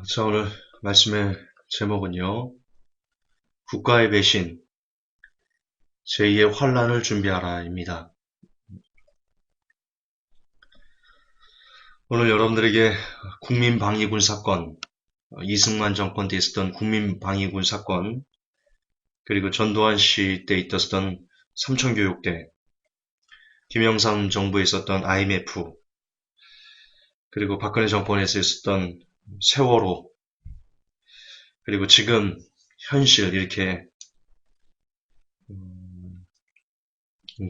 자, 오늘 말씀의 제목은요, 국가의 배신, 제2의 환란을 준비하라입니다. 오늘 여러분들에게 국민방위군 사건, 이승만 정권 때 있었던 국민방위군 사건, 그리고 전두환 씨 때 있었던 삼천교육대, 김영삼 정부에 있었던 IMF, 그리고 박근혜 정권에서 있었던 세월호, 그리고 지금 현실 이렇게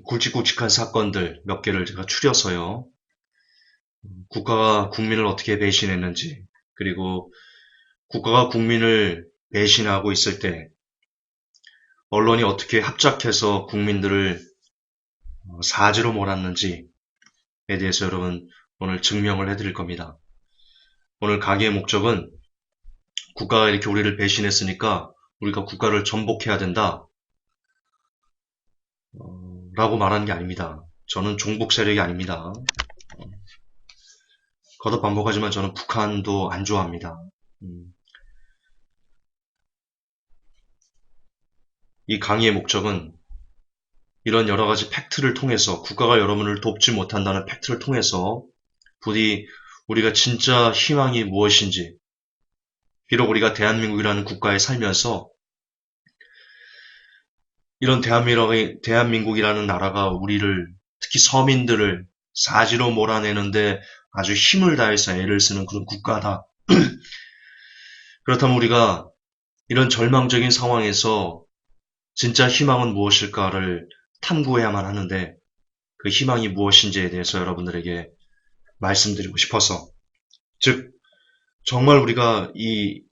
굵직굵직한 사건들 몇 개를 제가 추려서요. 국가가 국민을 어떻게 배신했는지, 그리고 국가가 국민을 배신하고 있을 때 언론이 어떻게 합작해서 국민들을 사지로 몰았는지에 대해서 여러분 오늘 증명을 해드릴 겁니다. 오늘 강의의 목적은 국가가 이렇게 우리를 배신했으니까 우리가 국가를 전복해야 된다 라고 말하는 게 아닙니다. 저는 종북 세력이 아닙니다. 거듭 반복하지만 저는 북한도 안 좋아합니다. 이 강의의 목적은 이런 여러 가지 팩트를 통해서 국가가 여러분을 돕지 못한다는 팩트를 통해서 부디 우리가 진짜 희망이 무엇인지, 비록 우리가 대한민국이라는 국가에 살면서 이런 대한민국이라는 나라가 우리를, 특히 서민들을 사지로 몰아내는데 아주 힘을 다해서 애를 쓰는 그런 국가다. 그렇다면 우리가 이런 절망적인 상황에서 진짜 희망은 무엇일까를 탐구해야만 하는데, 그 희망이 무엇인지에 대해서 여러분들에게 말씀드리고 싶어서, 즉 정말 우리가 이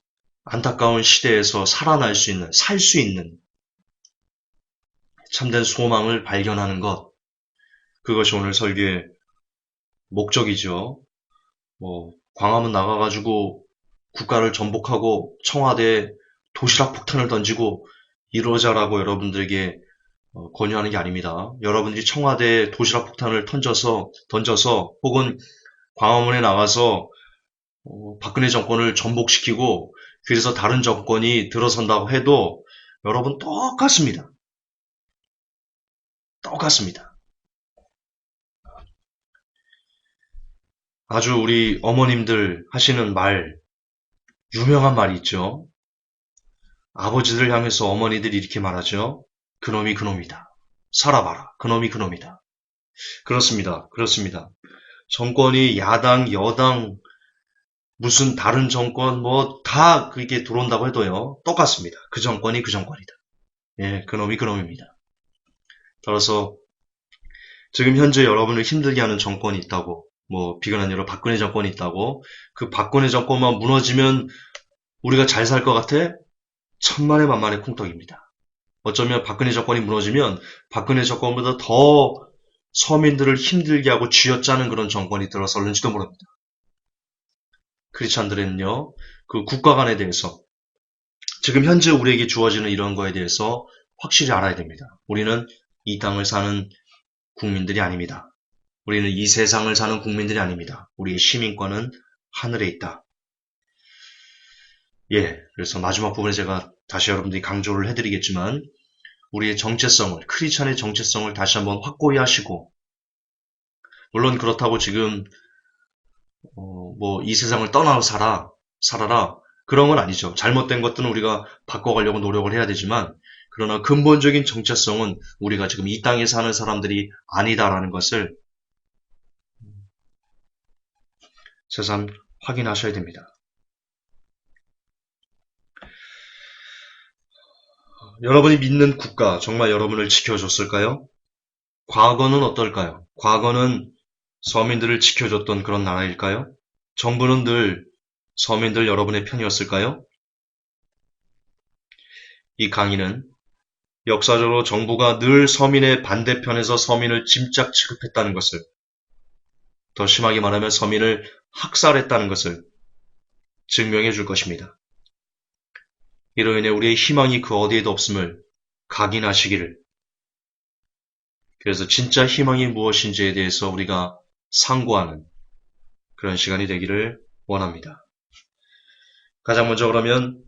안타까운 시대에서 살아날 수 있는, 살 수 있는 참된 소망을 발견하는 것, 그것이 오늘 설교의 목적이죠. 광화문 나가가지고 국가를 전복하고 청와대에 도시락 폭탄을 던지고 이러자라고 여러분들에게 권유하는 게 아닙니다. 여러분들이 청와대에 도시락 폭탄을 던져서 혹은 광화문에 나가서 박근혜 정권을 전복시키고 그래서 다른 정권이 들어선다고 해도 여러분 똑같습니다. 똑같습니다. 아주 우리 어머님들 하시는 말, 유명한 말이 있죠. 아버지들 향해서 어머니들이 이렇게 말하죠. 그놈이 그놈이다. 살아봐라. 그놈이 그놈이다. 그렇습니다. 그렇습니다. 정권이 야당, 여당, 무슨 다른 정권 다 그렇게 들어온다고 해도요. 똑같습니다. 그 정권이 그 정권이다. 예, 그놈이 그놈입니다. 따라서 지금 현재 여러분을 힘들게 하는 정권이 있다고, 비근한 예로 박근혜 정권이 있다고, 그 박근혜 정권만 무너지면 우리가 잘 살 것 같아? 천만의 만만의 콩떡입니다. 어쩌면 박근혜 정권이 무너지면 박근혜 정권보다 더 서민들을 힘들게 하고 쥐어짜는 그런 정권이 들어설는지도 모릅니다. 크리스찬들은요, 그 국가관에 대해서, 지금 현재 우리에게 주어지는 이런 거에 대해서 확실히 알아야 됩니다. 우리는 이 땅을 사는 국민들이 아닙니다. 우리는 이 세상을 사는 국민들이 아닙니다. 우리의 시민권은 하늘에 있다. 예, 그래서 마지막 부분에 제가 다시 여러분들이 강조를 해드리겠지만 우리의 정체성을, 크리스찬의 정체성을 다시 한번 확고히 하시고, 물론 그렇다고 지금 이 세상을 떠나서 살아라 그런 건 아니죠. 잘못된 것들은 우리가 바꿔가려고 노력을 해야 되지만, 그러나 근본적인 정체성은 우리가 지금 이 땅에 사는 사람들이 아니다라는 것을 새삼 확인하셔야 됩니다. 여러분이 믿는 국가 정말 여러분을 지켜줬을까요? 과거는 어떨까요? 과거는 서민들을 지켜줬던 그런 나라일까요? 정부는 늘 서민들 여러분의 편이었을까요? 이 강의는 역사적으로 정부가 늘 서민의 반대편에서 서민을 짐짝 취급했다는 것을, 더 심하게 말하면 서민을 학살했다는 것을 증명해 줄 것입니다. 이로 인해 우리의 희망이 그 어디에도 없음을 각인하시기를, 그래서 진짜 희망이 무엇인지에 대해서 우리가 상고하는 그런 시간이 되기를 원합니다. 가장 먼저 그러면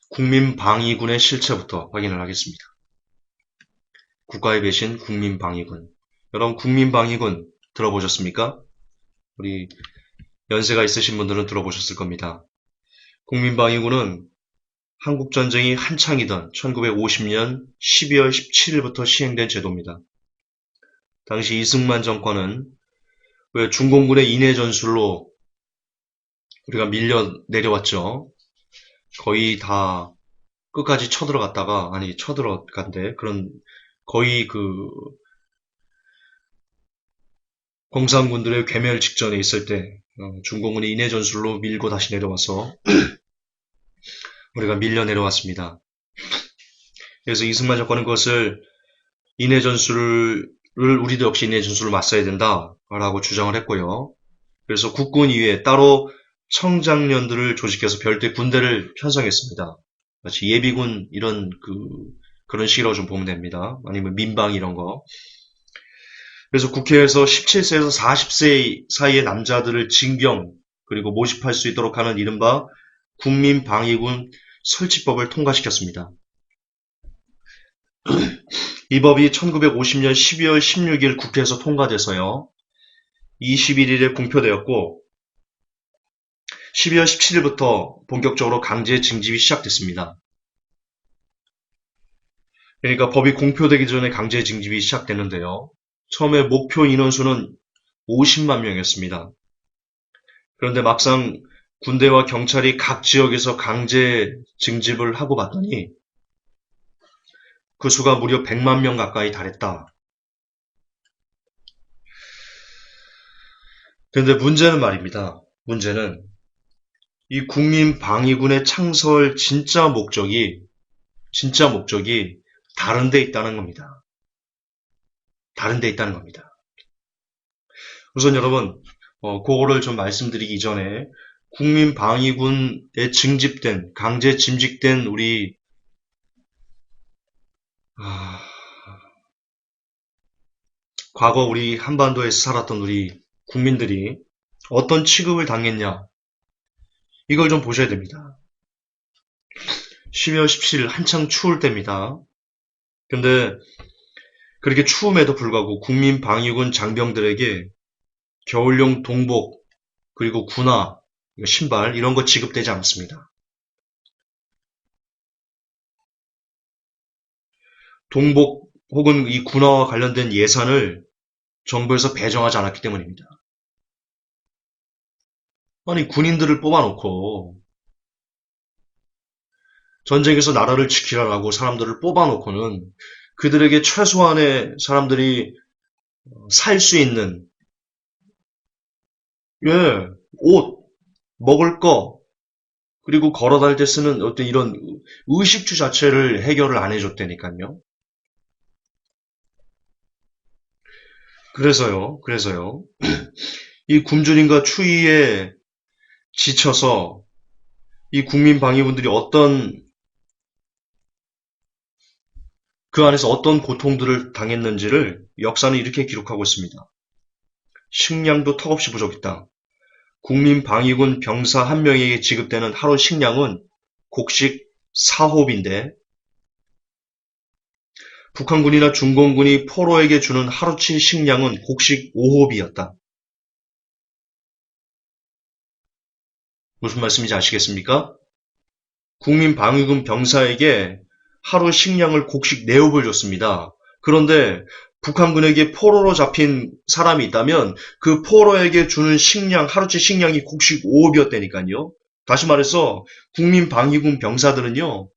국민방위군의 실체부터 확인을 하겠습니다. 국가의 배신 국민방위군. 여러분 국민방위군 들어보셨습니까? 우리 연세가 있으신 분들은 들어보셨을 겁니다. 국민방위군은 한국전쟁이 한창이던 1950년 12월 17일부터 시행된 제도입니다. 당시 이승만 정권은 왜 중공군의 인해 전술로 우리가 밀려 내려왔죠. 거의 다 끝까지 쳐들어간데 그런 거의 공산군들의 괴멸 직전에 있을 때 중공군이 인해 전술로 밀고 다시 내려와서 우리가 밀려 내려왔습니다. 그래서 이승만 정권은 그것을 인해 전술을 우리도 역시 인해 전술을 맞서야 된다라고 주장을 했고요. 그래서 국군 이외에 따로 청장년들을 조직해서 별도의 군대를 편성했습니다. 마치 예비군 그런 식이라고 좀 보면 됩니다. 아니면 민방 이런 거. 그래서 국회에서 17세에서 40세 사이의 남자들을 징병 그리고 모집할 수 있도록 하는 이른바 국민방위군 설치법을 통과시켰습니다. 이 법이 1950년 12월 16일 국회에서 통과돼서요. 21일에 공표되었고 12월 17일부터 본격적으로 강제 징집이 시작됐습니다. 그러니까 법이 공표되기 전에 강제 징집이 시작됐는데요. 처음에 목표 인원수는 50만 명이었습니다. 그런데 막상 군대와 경찰이 각 지역에서 강제 징집을 하고 봤더니 그 수가 무려 100만 명 가까이 달했다. 그런데 문제는 말입니다. 문제는 이 국민방위군의 창설 진짜 목적이 다른 데 있다는 겁니다. 다른 데 있다는 겁니다. 우선 여러분, 그거를 좀 말씀드리기 전에 국민방위군에 강제 짐직된 우리 과거 우리 한반도에서 살았던 우리 국민들이 어떤 취급을 당했냐 이걸 좀 보셔야 됩니다. 12월 17일 한창 추울 때입니다. 근데 그렇게 추움에도 불구하고 국민방위군 장병들에게 겨울용 동복 그리고 군화, 신발 이런 거 지급되지 않습니다. 동복 혹은 이 군화와 관련된 예산을 정부에서 배정하지 않았기 때문입니다. 아니 군인들을 뽑아놓고 전쟁에서 나라를 지키라고 사람들을 뽑아놓고는 그들에게 최소한의 사람들이 살 수 있는 옷, 먹을 거 그리고 걸어 다닐 때 쓰는 어떤 이런 의식주 자체를 해결을 안 해줬다니까요. 그래서요. 이 굶주림과 추위에 지쳐서 이 국민방위군들이 그 안에서 어떤 고통들을 당했는지를 역사는 이렇게 기록하고 있습니다. 식량도 턱없이 부족했다. 국민방위군 병사 한 명에게 지급되는 하루 식량은 곡식 4호비인데 북한군이나 중공군이 포로에게 주는 하루치 식량은 곡식 5호비였다. 무슨 말씀인지 아시겠습니까? 국민방위군 병사에게 하루 식량을 곡식 4호를 줬습니다. 그런데 북한군에게 포로로 잡힌 사람이 있다면 그 포로에게 주는 하루치 식량이 곡식 5호비였다니까요. 다시 말해서 국민방위군 병사들은요.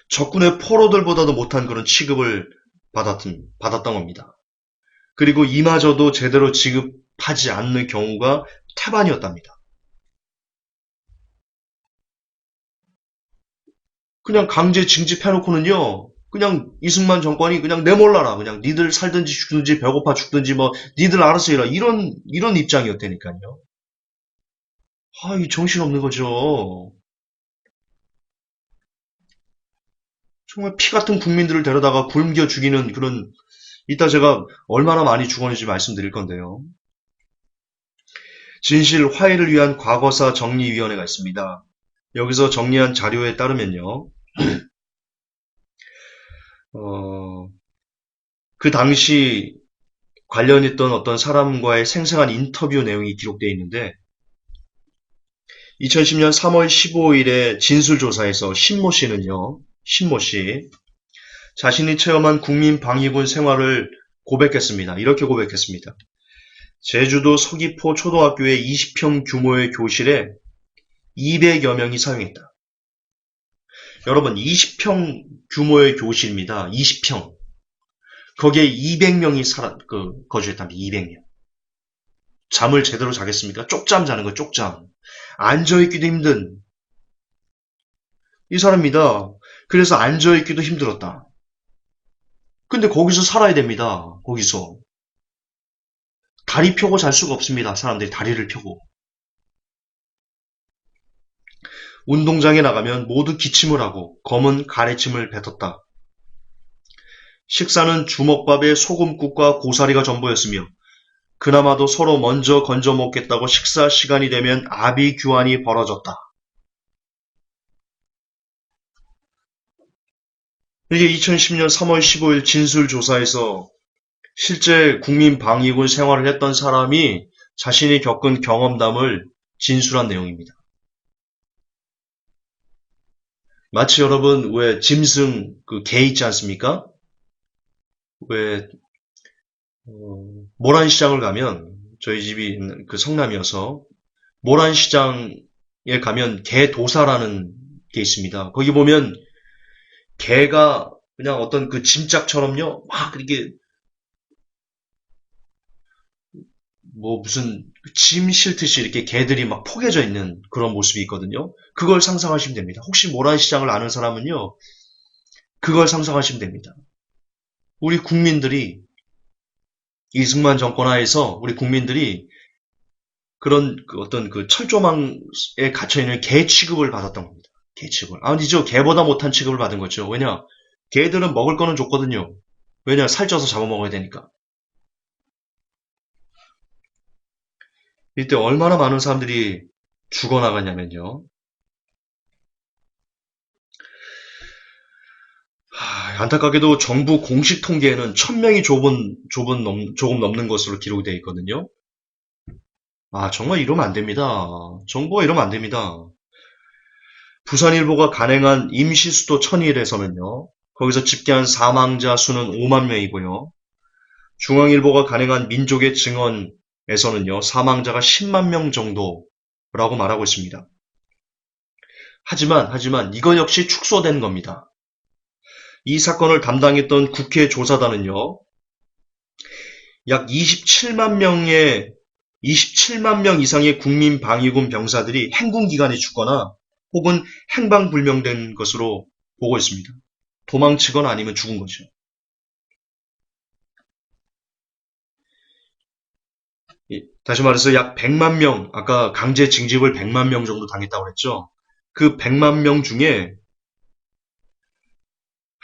적군의 포로들보다도 못한 그런 취급을 받았던 겁니다. 그리고 이마저도 제대로 지급하지 않는 경우가 태반이었답니다. 그냥 강제 징집해놓고는요. 그냥 이승만 정권이 그냥 내몰라라. 그냥 니들 살든지 죽든지 배고파 죽든지 뭐 니들 알아서 해라. 이런 입장이었다니까요. 이 정신없는 거죠. 정말 피 같은 국민들을 데려다가 굶겨 죽이는 이따 제가 얼마나 많이 죽었는지 말씀드릴 건데요. 진실 화해를 위한 과거사 정리위원회가 있습니다. 여기서 정리한 자료에 따르면요. 그 당시 관련했던 어떤 사람과의 생생한 인터뷰 내용이 기록되어 있는데 2010년 3월 15일에 진술조사에서 신모 씨는요. 신모 씨 자신이 체험한 국민방위군 생활을 고백했습니다. 이렇게 고백했습니다. 제주도 서귀포 초등학교의 20평 규모의 교실에 200여 명이 사용했다. 여러분 20평 규모의 교실입니다. 20평. 거기에 200명이 거주했답니다. 200명. 잠을 제대로 자겠습니까? 쪽잠 자는 거예요. 쪽잠. 앉아있기도 힘든 이 사람입니다. 그래서 앉아있기도 힘들었다. 근데 거기서 살아야 됩니다. 거기서. 다리 펴고 잘 수가 없습니다. 사람들이 다리를 펴고. 운동장에 나가면 모두 기침을 하고 검은 가래침을 뱉었다. 식사는 주먹밥에 소금국과 고사리가 전부였으며 그나마도 서로 먼저 건져 먹겠다고 식사 시간이 되면 아비규환이 벌어졌다. 이게 2010년 3월 15일 진술조사에서 실제 국민방위군 생활을 했던 사람이 자신이 겪은 경험담을 진술한 내용입니다. 마치 여러분 왜 짐승 그 개 있지 않습니까? 왜 모란시장을 가면 저희 집이 그 성남이어서 모란시장에 가면 개도사라는 게 있습니다. 거기 보면 개가 그냥 어떤 그 짐짝처럼요 막 이렇게 뭐 무슨 짐 실듯이 이렇게 개들이 막 포개져 있는 그런 모습이 있거든요. 그걸 상상하시면 됩니다. 혹시 모란시장을 아는 사람은요 그걸 상상하시면 됩니다. 우리 국민들이 이승만 정권 하에서 우리 국민들이 그런 어떤 그 철조망에 갇혀있는 개 취급을 받았던 겁니다. 개 취급을. 아니죠. 개보다 못한 취급을 받은 거죠. 왜냐? 개들은 먹을 거는 줬거든요. 왜냐? 살쪄서 잡아먹어야 되니까. 이때 얼마나 많은 사람들이 죽어나갔냐면요. 안타깝게도 정부 공식 통계에는 1000명이 조금 넘는 것으로 기록이 되어 있거든요. 정말 이러면 안 됩니다. 정부가 이러면 안 됩니다. 부산일보가 간행한 임시수도 천일에서는요. 거기서 집계한 사망자 수는 5만 명이고요. 중앙일보가 간행한 민족의 증언에서는요. 사망자가 10만 명 정도라고 말하고 있습니다. 하지만 이거 역시 축소된 겁니다. 이 사건을 담당했던 국회 조사단은요. 약 27만 명 이상의 국민방위군 병사들이 행군기간에 죽거나 혹은 행방불명된 것으로 보고 있습니다. 도망치거나 아니면 죽은 거죠. 다시 말해서 약 100만 명, 아까 강제 징집을 100만 명 정도 당했다고 그랬죠. 그 100만 명 중에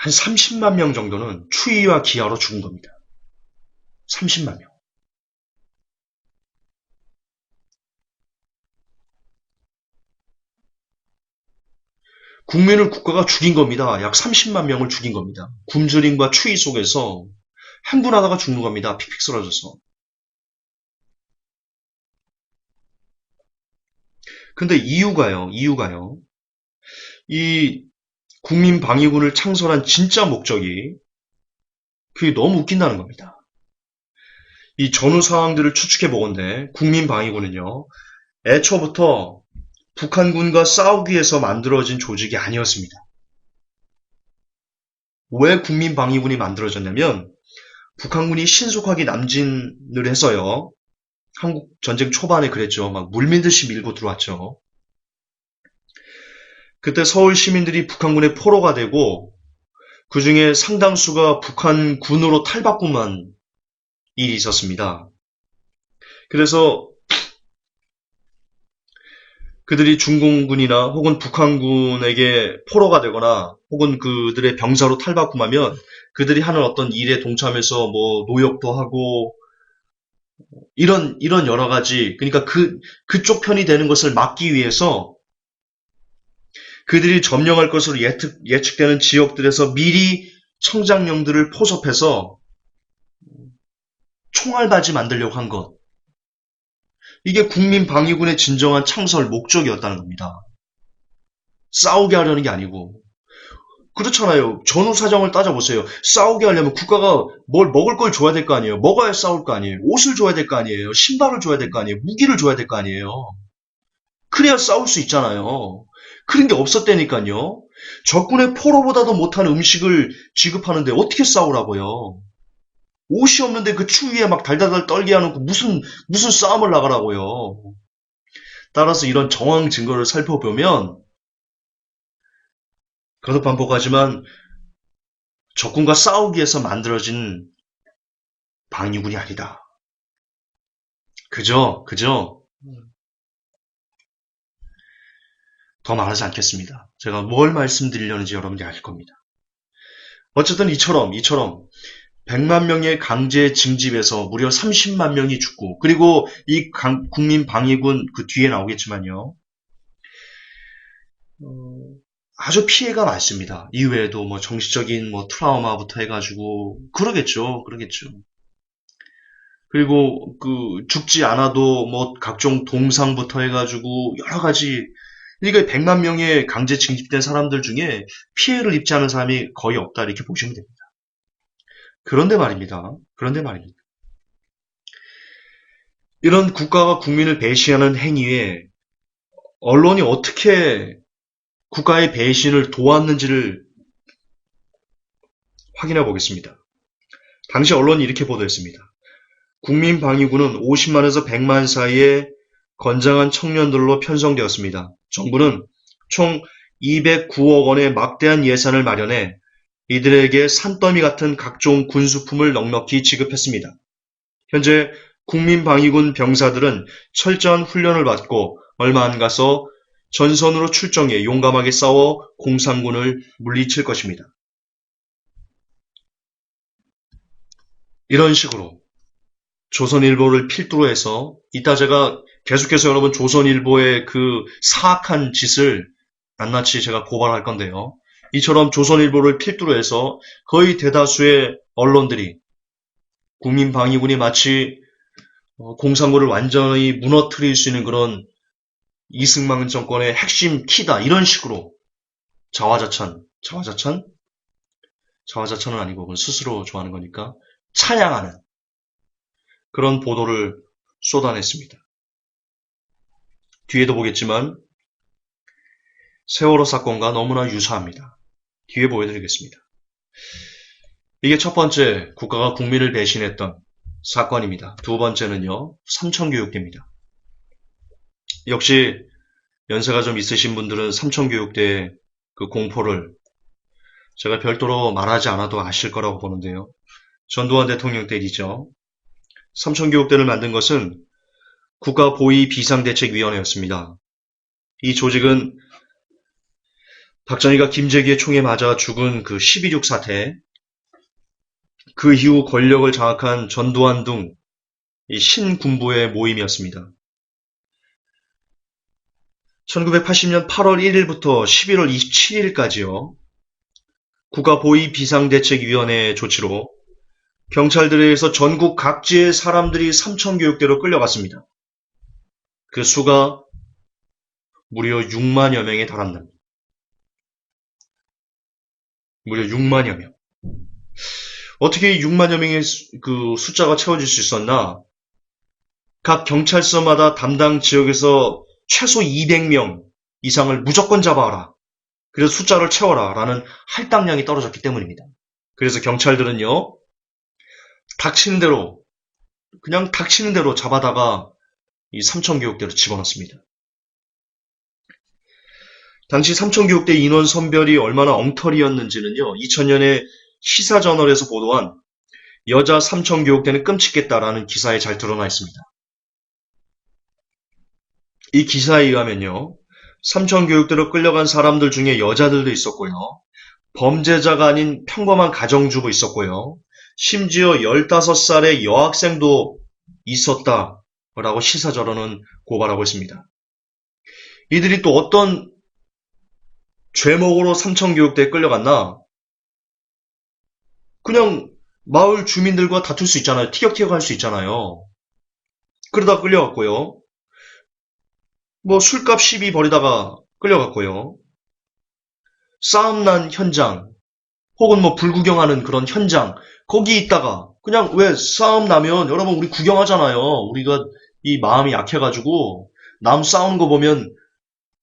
한 30만 명 정도는 추위와 기아로 죽은 겁니다. 30만 명. 국민을 국가가 죽인 겁니다. 약 30만 명을 죽인 겁니다. 굶주림과 추위 속에서 행군하다가 죽는 겁니다. 픽픽 쓰러져서. 근데 이유가요. 이 국민방위군을 창설한 진짜 목적이 그게 너무 웃긴다는 겁니다. 이 전후 상황들을 추측해 보건대 국민방위군은요. 애초부터 북한군과 싸우기 위해서 만들어진 조직이 아니었습니다. 왜 국민방위군이 만들어졌냐면 북한군이 신속하게 남진을 해서요. 한국 전쟁 초반에 그랬죠. 막 물밀듯이 밀고 들어왔죠. 그때 서울 시민들이 북한군의 포로가 되고 그 중에 상당수가 북한군으로 탈바꿈한 일이 있었습니다. 그래서 그들이 중공군이나 혹은 북한군에게 포로가 되거나 혹은 그들의 병사로 탈바꿈하면 그들이 하는 어떤 일에 동참해서 뭐 노역도 하고 이런 여러 가지, 그러니까 그쪽 편이 되는 것을 막기 위해서 그들이 점령할 것으로 예측되는 지역들에서 미리 청장령들을 포섭해서 총알바지 만들려고 한 것. 이게 국민방위군의 진정한 창설 목적이었다는 겁니다. 싸우게 하려는 게 아니고. 그렇잖아요. 전후 사정을 따져보세요. 싸우게 하려면 국가가 뭘 먹을 걸 줘야 될 거 아니에요. 먹어야 싸울 거 아니에요. 옷을 줘야 될 거 아니에요. 신발을 줘야 될 거 아니에요. 무기를 줘야 될 거 아니에요. 그래야 싸울 수 있잖아요. 그런 게 없었다니까요. 적군의 포로보다도 못한 음식을 지급하는데 어떻게 싸우라고요. 옷이 없는데 그 추위에 막 달달달 떨게 해놓고 무슨 싸움을 나가라고요. 따라서 이런 정황 증거를 살펴보면 거듭 반복하지만 적군과 싸우기 위해서 만들어진 방위군이 아니다. 그죠? 더 말하지 않겠습니다. 제가 뭘 말씀드리려는지 여러분들이 알 겁니다. 어쨌든 이처럼 100만 명의 강제 징집에서 무려 30만 명이 죽고, 그리고 이 국민방위군 그 뒤에 나오겠지만요. 아주 피해가 많습니다. 이외에도 뭐 정신적인 뭐 트라우마부터 해가지고 그러겠죠. 그리고 그 죽지 않아도 뭐 각종 동상부터 해가지고 여러 가지, 그러니까 100만 명의 강제 징집된 사람들 중에 피해를 입지 않은 사람이 거의 없다 이렇게 보시면 됩니다. 그런데 말입니다. 이런 국가와 국민을 배신하는 행위에 언론이 어떻게 국가의 배신을 도왔는지를 확인해 보겠습니다. 당시 언론이 이렇게 보도했습니다. 국민방위군은 50만에서 100만 사이의 건장한 청년들로 편성되었습니다. 정부는 총 209억 원의 막대한 예산을 마련해 이들에게 산더미 같은 각종 군수품을 넉넉히 지급했습니다. 현재 국민방위군 병사들은 철저한 훈련을 받고 얼마 안 가서 전선으로 출정해 용감하게 싸워 공산군을 물리칠 것입니다. 이런 식으로 조선일보를 필두로 해서, 이따 제가 계속해서 여러분 조선일보의 그 사악한 짓을 낱낱이 제가 고발할 건데요. 이처럼 조선일보를 필두로 해서 거의 대다수의 언론들이 국민방위군이 마치 공산군을 완전히 무너뜨릴 수 있는 그런 이승만 정권의 핵심 키다, 이런 식으로 자화자찬은 아니고 그건 스스로 좋아하는 거니까 찬양하는 그런 보도를 쏟아냈습니다. 뒤에도 보겠지만 세월호 사건과 너무나 유사합니다. 뒤에 보여드리겠습니다. 이게 첫 번째, 국가가 국민을 배신했던 사건입니다. 두 번째는요, 삼천교육대입니다. 역시 연세가 좀 있으신 분들은 삼천교육대의 그 공포를 제가 별도로 말하지 않아도 아실 거라고 보는데요. 전두환 대통령 때이죠. 삼천교육대를 만든 것은 국가보위비상대책위원회였습니다. 이 조직은 박정희가 김재기의 총에 맞아 죽은 그 12.6 사태, 그 이후 권력을 장악한 전두환 등 이 신군부의 모임이었습니다. 1980년 8월 1일부터 11월 27일까지요. 국가보위비상대책위원회 조치로 경찰들에 의해서 전국 각지의 사람들이 삼천교육대로 끌려갔습니다. 그 수가 무려 6만여 명에 달한답니다. 무려 6만여 명. 어떻게 6만여 명의 그 숫자가 채워질 수 있었나? 각 경찰서마다 담당 지역에서 최소 200명 이상을 무조건 잡아라. 그래서 숫자를 채워라. 라는 할당량이 떨어졌기 때문입니다. 그래서 경찰들은요, 그냥 닥치는 대로 잡아다가 이 삼천교육대로 집어넣습니다. 당시 삼천교육대 인원 선별이 얼마나 엉터리였는지는요, 2000년에 시사저널에서 보도한 여자 삼천교육대는 끔찍했다라는 기사에 잘 드러나 있습니다. 이 기사에 의하면요, 삼천교육대로 끌려간 사람들 중에 여자들도 있었고요, 범죄자가 아닌 평범한 가정주부 있었고요, 심지어 15살의 여학생도 있었다라고 시사저론은 고발하고 있습니다. 이들이 또 어떤 죄목으로 삼천교육대에 끌려갔나? 그냥 마을 주민들과 다툴 수 있잖아요. 티격태격 할 수 있잖아요. 그러다 끌려갔고요. 뭐 술값 시비 벌이다가 끌려갔고요. 싸움 난 현장, 혹은 뭐 불구경하는 그런 현장, 거기 있다가 그냥 왜 싸움 나면 여러분 우리 구경하잖아요. 우리가 이 마음이 약해가지고 남 싸우는 거 보면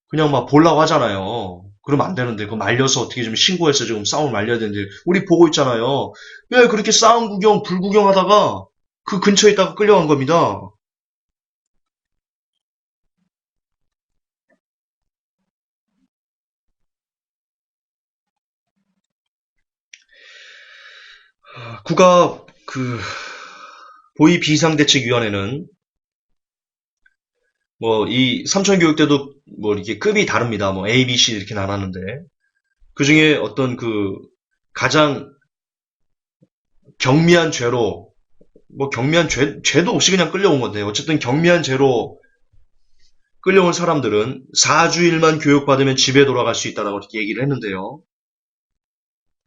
그냥 막 보려고 하잖아요. 그러면 안 되는데 그거 말려서 어떻게 좀 신고해서 지금 싸움을 말려야 되는데 우리 보고 있잖아요. 왜 그렇게 싸움 구경, 불구경하다가 그 근처에 있다가 끌려간 겁니다. 국가 보위 비상대책위원회는 뭐 이 삼천교육대도 뭐 이렇게 급이 다릅니다. 뭐 A, B, C 이렇게 나눴는데 그 중에 어떤 가장 경미한 죄로 뭐 경미한 죄도 없이 그냥 끌려온 건데 어쨌든 경미한 죄로 끌려온 사람들은 4주일만 교육받으면 집에 돌아갈 수 있다라고 이렇게 얘기를 했는데요.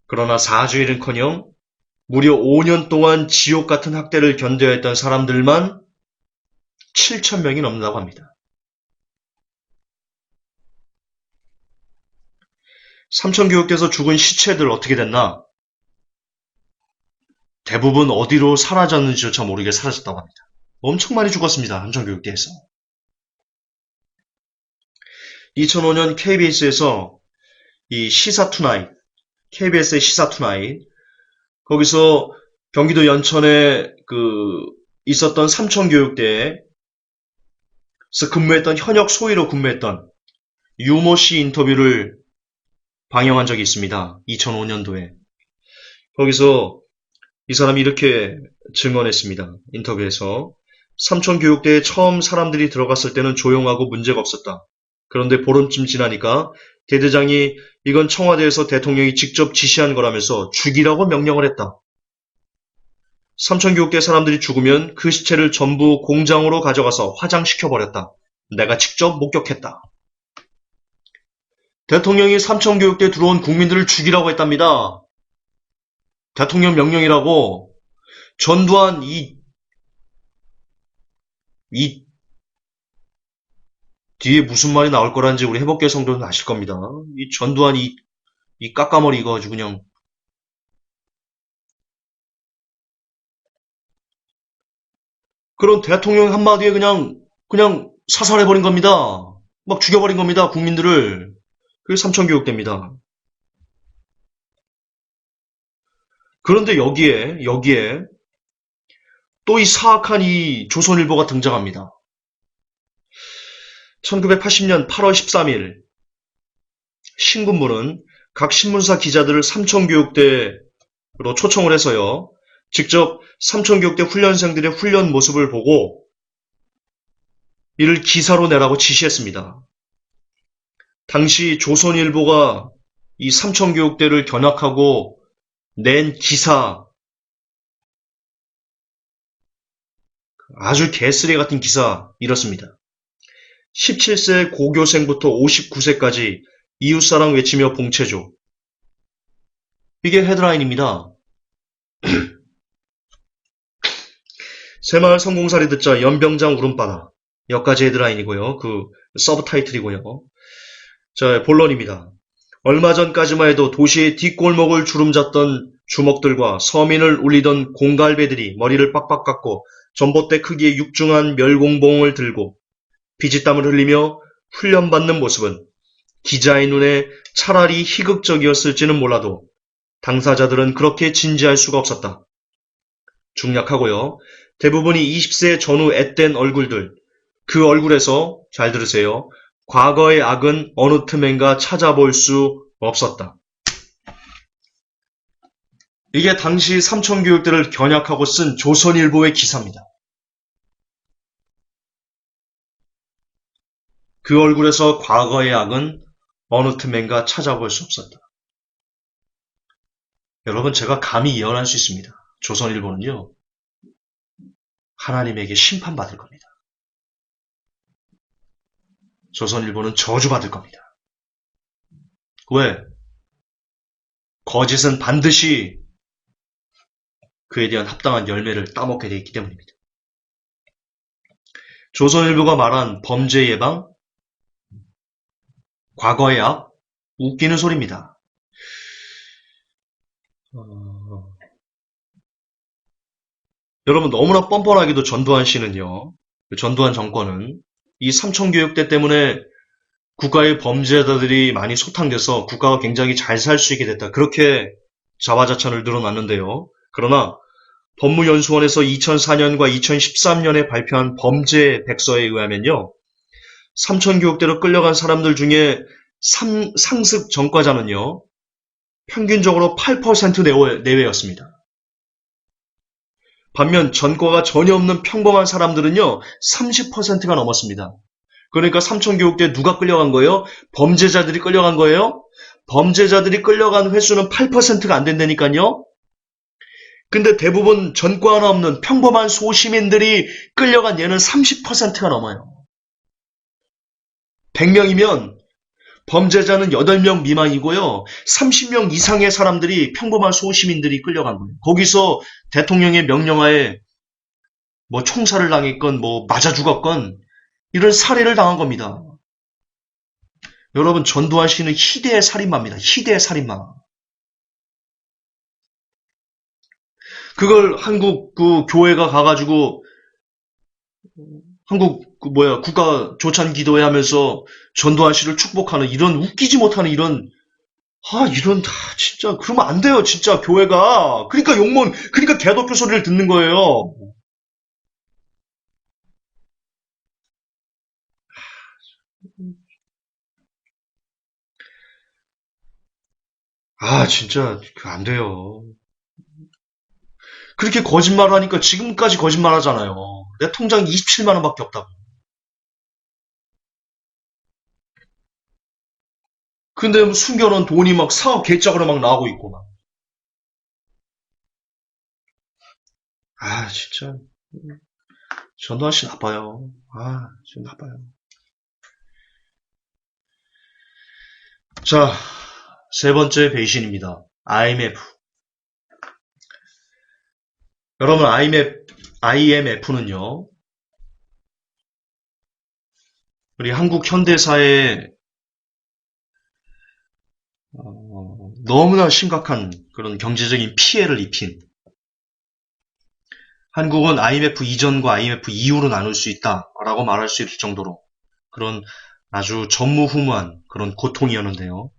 그러나 4주일은커녕 무려 5년 동안 지옥 같은 학대를 견뎌야 했던 사람들만 7,000명이 넘는다고 합니다. 삼천교육대에서 죽은 시체들 어떻게 됐나? 대부분 어디로 사라졌는지조차 모르게 사라졌다고 합니다. 엄청 많이 죽었습니다. 삼천교육대에서. 2005년 KBS에서 이 시사투나잇, KBS의 시사투나잇, 거기서 경기도 연천에 있었던 삼천교육대에 근무했던 현역 소위로 근무했던 유모 씨 인터뷰를 방영한 적이 있습니다. 2005년도에. 거기서 이 사람이 이렇게 증언했습니다. 인터뷰에서 삼천교육대에 처음 사람들이 들어갔을 때는 조용하고 문제가 없었다. 그런데 보름쯤 지나니까 대대장이 이건 청와대에서 대통령이 직접 지시한 거라면서 죽이라고 명령을 했다. 삼천교육대 사람들이 죽으면 그 시체를 전부 공장으로 가져가서 화장시켜버렸다. 내가 직접 목격했다. 대통령이 삼천교육대에 들어온 국민들을 죽이라고 했답니다. 대통령 명령이라고. 전두환 이 뒤에 무슨 말이 나올 거란지 우리 회복계 성도는 아실 겁니다. 이 전두환 이 까까머리 이거 가지고 그냥 그런 대통령 한마디에 그냥 사살해버린 겁니다. 막 죽여버린 겁니다. 국민들을. 그게 삼천교육대입니다. 그런데 여기에 또 이 사악한 이 조선일보가 등장합니다. 1980년 8월 13일 신군부는 각 신문사 기자들을 삼천교육대로 초청을 해서요. 직접 삼천교육대 훈련생들의 훈련 모습을 보고 이를 기사로 내라고 지시했습니다. 당시 조선일보가 이 삼천교육대를 견학하고 낸 기사, 아주 개쓰레 같은 기사 이렇습니다. 17세 고교생부터 59세까지 이웃사랑 외치며 봉체조. 이게 헤드라인입니다. 새마을 성공사리 듣자 연병장 울음바다. 여기까지 헤드라인이고요. 서브타이틀이고요. 자, 본론입니다. 얼마 전까지만 해도 도시의 뒷골목을 주름잡던 주먹들과 서민을 울리던 공갈배들이 머리를 빡빡 깎고 전봇대 크기의 육중한 멸공봉을 들고 피지땀을 흘리며 훈련받는 모습은 기자의 눈에 차라리 희극적이었을지는 몰라도 당사자들은 그렇게 진지할 수가 없었다. 중략하고요. 대부분이 20세 전후 앳된 얼굴들. 그 얼굴에서 잘 들으세요. 과거의 악은 어느 틈엔가 찾아볼 수 없었다. 이게 당시 삼천교육대를 견학하고 쓴 조선일보의 기사입니다. 그 얼굴에서 과거의 악은 어느 틈엔가 찾아볼 수 없었다. 여러분 제가 감히 예언할 수 있습니다. 조선일보는요. 하나님에게 심판받을 겁니다. 조선일보는 저주받을 겁니다. 왜? 거짓은 반드시 그에 대한 합당한 열매를 따먹게 되어 있기 때문입니다. 조선일보가 말한 범죄 예방, 과거의 악, 웃기는 소리입니다. 여러분 너무나 뻔뻔하게도 전두환 씨는요, 전두환 정권은 이 삼천교육대 때문에 국가의 범죄자들이 많이 소탕돼서 국가가 굉장히 잘 살 수 있게 됐다. 그렇게 자화자찬을 늘어놨는데요. 그러나 법무연수원에서 2004년과 2013년에 발표한 범죄 백서에 의하면요. 삼천교육대로 끌려간 사람들 중에 상습 전과자는요. 평균적으로 8% 내외였습니다. 반면 전과가 전혀 없는 평범한 사람들은요. 30%가 넘었습니다. 그러니까 삼천교육대 누가 끌려간 거예요? 범죄자들이 끌려간 거예요? 범죄자들이 끌려간 횟수는 8%가 안 된다니까요. 근데 대부분 전과 하나 없는 평범한 소시민들이 끌려간 예는 30%가 넘어요. 100명이면 범죄자는 8명 미만이고요. 30명 이상의 사람들이 평범한 소시민들이 끌려간 거예요. 거기서 대통령의 명령하에 뭐 총살을 당했건 뭐 맞아 죽었건 이런 살해를 당한 겁니다. 여러분 전두환 씨는 희대의 살인마입니다. 희대의 살인마. 그걸 한국 그 교회가 가가지고 한국 국가 조찬 기도회 하면서 전두환 씨를 축복하는 이런 웃기지 못하는 이런 진짜 그러면 안 돼요 진짜 교회가. 그러니까 그러니까 개독교 소리를 듣는 거예요. 진짜 안 돼요. 그렇게 거짓말을 하니까 지금까지 거짓말 하잖아요. 내 통장 27만 원밖에 없다고. 근데 숨겨놓은 돈이 막 사업 계좌로 막 나오고 있고 막. 진짜 전두환 씨 나빠요. 진짜 나빠요. 자, 세 번째 배신입니다. IMF. 여러분 IMF는요. 우리 한국 현대사에 너무나 심각한 그런 경제적인 피해를 입힌, 한국은 IMF 이전과 IMF 이후로 나눌 수 있다라고 말할 수 있을 정도로 그런 아주 전무후무한 그런 고통이었는데요.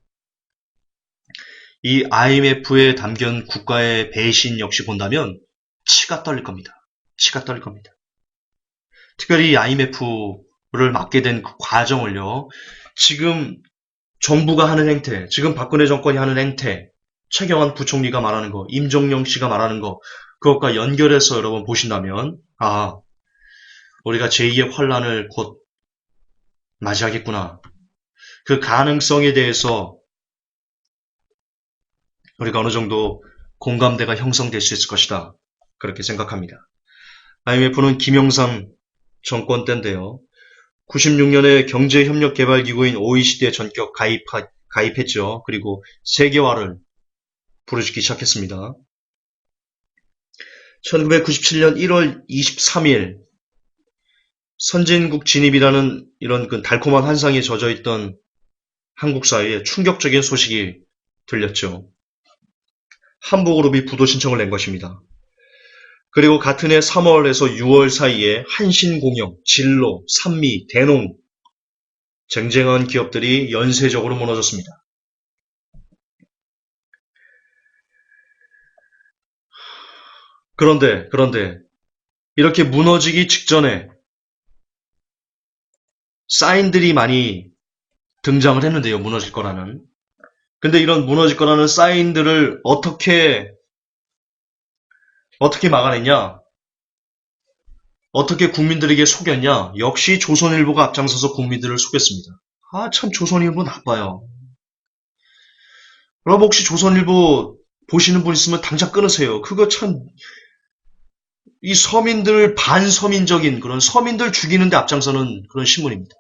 이 IMF에 담긴 국가의 배신 역시 본다면 치가 떨릴 겁니다. 치가 떨릴 겁니다. 특별히 IMF를 맡게 된 그 과정을요. 지금 정부가 하는 행태, 지금 박근혜 정권이 하는 행태, 최경환 부총리가 말하는 거, 임종영 씨가 말하는 거, 그것과 연결해서 여러분 보신다면 우리가 제2의 환란을 곧 맞이하겠구나. 그 가능성에 대해서 우리가 어느 정도 공감대가 형성될 수 있을 것이다. 그렇게 생각합니다. IMF는 김영삼 정권 때인데요. 96년에 경제협력개발기구인 OECD에 전격 가입했죠. 그리고 세계화를 부르짖기 시작했습니다. 1997년 1월 23일 선진국 진입이라는 이런 그 달콤한 환상에 젖어있던 한국 사회에 충격적인 소식이 들렸죠. 한보그룹이 부도 신청을 낸 것입니다. 그리고 같은 해 3월에서 6월 사이에 한신공영, 진로, 산미, 대농 쟁쟁한 기업들이 연쇄적으로 무너졌습니다. 그런데 이렇게 무너지기 직전에 사인들이 많이 등장을 했는데요. 무너질 거라는. 근데 이런 무너질 거라는 사인들을 어떻게 막아냈냐? 어떻게 국민들에게 속였냐? 역시 조선일보가 앞장서서 국민들을 속였습니다. 참 조선일보 나빠요. 여러분 혹시 조선일보 보시는 분 있으면 당장 끊으세요. 그거 참 이 서민들 반서민적인 그런 서민들 죽이는데 앞장서는 그런 신문입니다.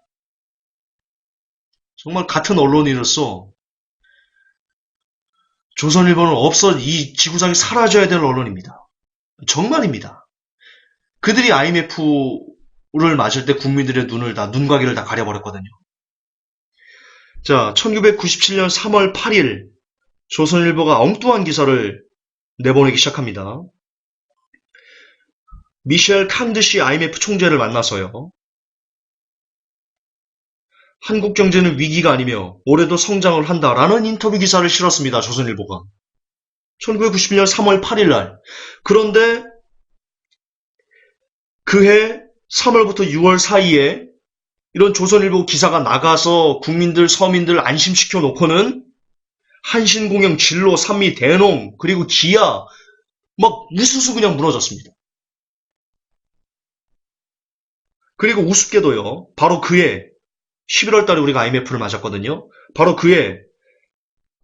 정말 같은 언론인으로서 조선일보는 없어 이 지구상에 사라져야 될 언론입니다. 정말입니다. 그들이 IMF를 맞을 때 국민들의 눈가기를 다 가려버렸거든요. 자, 1997년 3월 8일 조선일보가 엉뚱한 기사를 내보내기 시작합니다. 미셸 캉드시 IMF 총재를 만나서요. 한국 경제는 위기가 아니며 올해도 성장을 한다라는 인터뷰 기사를 실었습니다. 조선일보가. 1991년 3월 8일 날. 그런데 그해 3월부터 6월 사이에 이런 조선일보 기사가 나가서 국민들, 서민들 안심시켜 놓고는 한신공영, 진로, 산미, 대농, 그리고 기아 막 우수수 그냥 무너졌습니다. 그리고 우습게도요. 바로 그해 11월 달에 우리가 IMF를 맞았거든요. 바로 그해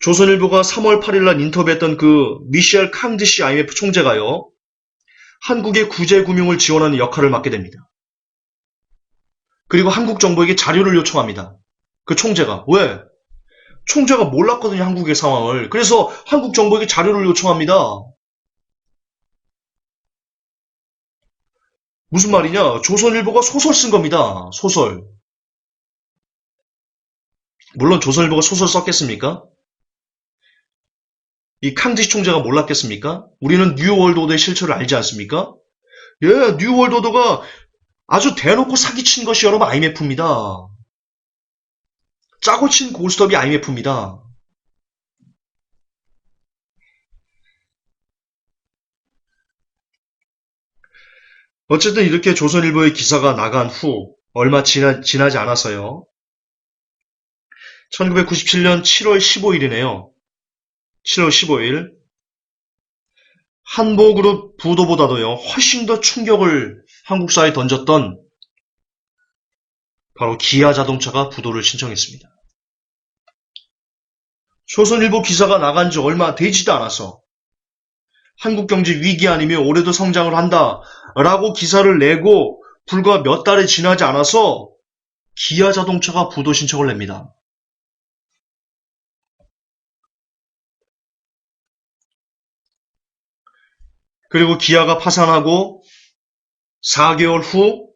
조선일보가 3월 8일 날 인터뷰했던 그 미셸 캉드시 IMF 총재가요. 한국의 구제금융을 지원하는 역할을 맡게 됩니다. 그리고 한국 정부에게 자료를 요청합니다. 그 총재가. 왜? 총재가 몰랐거든요. 한국의 상황을. 그래서 한국 정부에게 자료를 요청합니다. 무슨 말이냐? 조선일보가 소설 쓴 겁니다. 소설. 물론 조선일보가 소설 썼겠습니까? 이 캉드시 총재가 몰랐겠습니까? 우리는 뉴월드 오더의 실체를 알지 않습니까? 예, 뉴월드 오더가 아주 대놓고 사기친 것이 여러분 IMF입니다. 짜고 친 고스톱이 IMF입니다. 어쨌든 이렇게 조선일보의 기사가 나간 후 얼마 지나지 않아서요. 1997년 7월 15일이네요. 7월 15일 한보그룹 부도보다도요. 훨씬 더 충격을 한국 사회에 던졌던 바로 기아자동차가 부도를 신청했습니다. 조선일보 기사가 나간 지 얼마 되지도 않아서 한국 경제 위기 아니며 올해도 성장을 한다 라고 기사를 내고 불과 몇 달이 지나지 않아서 기아자동차가 부도 신청을 냅니다. 그리고 기아가 파산하고 4개월 후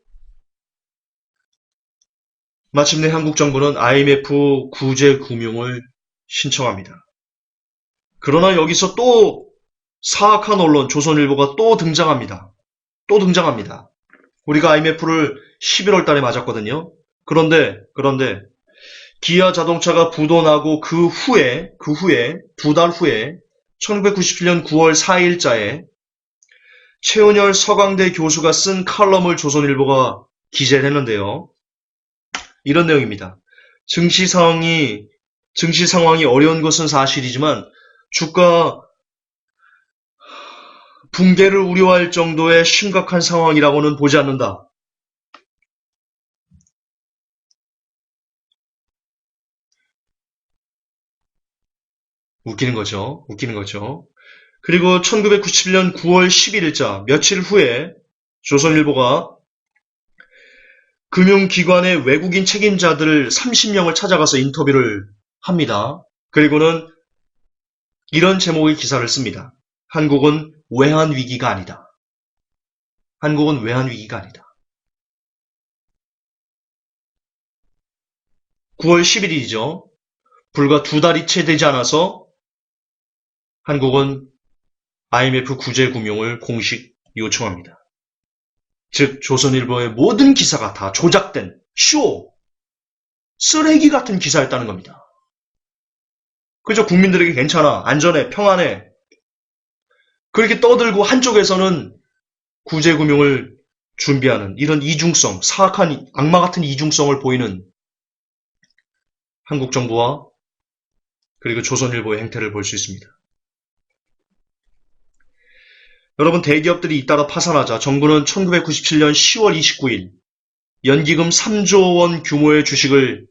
마침내 한국 정부는 IMF 구제 금융을 신청합니다. 그러나 여기서 또 사악한 언론 조선일보가 또 등장합니다. 우리가 IMF를 11월 달에 맞았거든요. 그런데 기아 자동차가 부도나고 그 후에 2달 후에 1997년 9월 4일자에 최은열 서강대 교수가 쓴 칼럼을 조선일보가 기재를 했는데요. 이런 내용입니다. 증시 상황이 어려운 것은 사실이지만 주가 붕괴를 우려할 정도의 심각한 상황이라고는 보지 않는다. 웃기는 거죠. 그리고 1997년 9월 11일자 며칠 후에 조선일보가 금융기관의 외국인 책임자들 30명을 찾아가서 인터뷰를 합니다. 그리고는 이런 제목의 기사를 씁니다. 한국은 외환위기가 아니다. 9월 11일이죠. 불과 2달이 채 되지 않아서 한국은 IMF 구제금융을 공식 요청합니다. 즉 조선일보의 모든 기사가 다 조작된 쓰레기 같은 기사였다는 겁니다. 그죠? 국민들에게 괜찮아, 안전해, 평안해. 그렇게 떠들고 한쪽에서는 구제금융을 준비하는 이런 이중성, 사악한 악마 같은 이중성을 보이는 한국 정부와 그리고 조선일보의 행태를 볼 수 있습니다. 여러분, 대기업들이 잇따라 파산하자 정부는 1997년 10월 29일 연기금 3조 원 규모의 주식을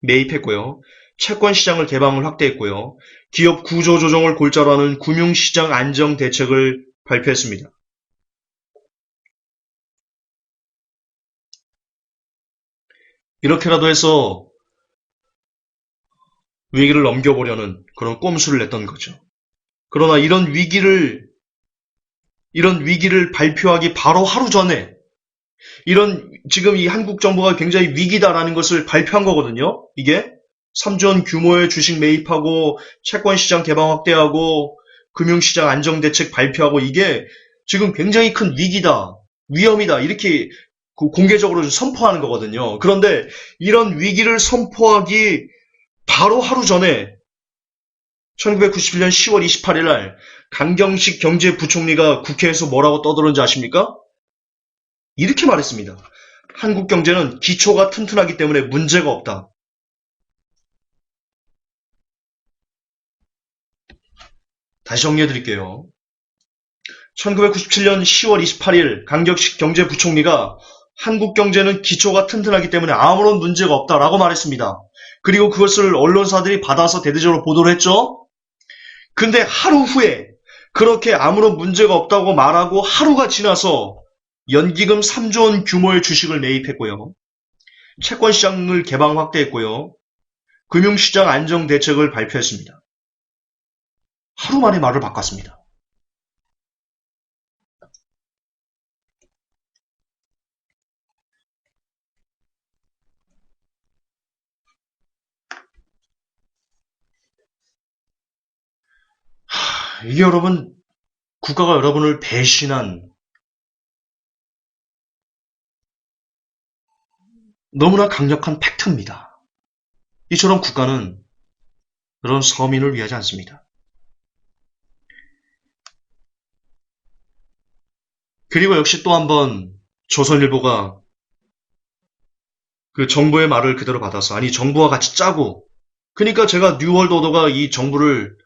매입했고요. 채권 시장을 개방을 확대했고요. 기업 구조 조정을 골자로 하는 금융시장 안정 대책을 발표했습니다. 이렇게라도 해서 위기를 넘겨보려는 그런 꼼수를 냈던 거죠. 그러나 이런 위기를 발표하기 바로 하루 전에 지금 이 한국 정부가 굉장히 위기다라는 것을 발표한 거거든요. 이게 3조 원 규모의 주식 매입하고 채권 시장 개방 확대하고 금융시장 안정대책 발표하고 이게 지금 굉장히 큰 위기다, 위험이다 이렇게 공개적으로 선포하는 거거든요. 그런데 이런 위기를 선포하기 바로 하루 전에 1997년 10월 28일 날 강경식 경제부총리가 국회에서 뭐라고 떠들었는지 아십니까? 이렇게 말했습니다. 한국 경제는 기초가 튼튼하기 때문에 문제가 없다. 다시 정리해 드릴게요. 1997년 10월 28일 강경식 경제부총리가 한국 경제는 기초가 튼튼하기 때문에 아무런 문제가 없다라고 말했습니다. 그리고 그것을 언론사들이 받아서 대대적으로 보도를 했죠. 근데 하루 후에 그렇게 아무런 문제가 없다고 말하고 하루가 지나서 연기금 3조 원 규모의 주식을 매입했고요. 채권 시장을 개방 확대했고요. 금융시장 안정 대책을 발표했습니다. 하루 만에 말을 바꿨습니다. 이게 여러분, 국가가 여러분을 배신한 너무나 강력한 팩트입니다. 이처럼 국가는 그런 서민을 위하지 않습니다. 그리고 역시 또 한 번 조선일보가 그 정부의 말을 그대로 받아서 아니 정부와 같이 짜고 그러니까 제가 뉴월드 오더가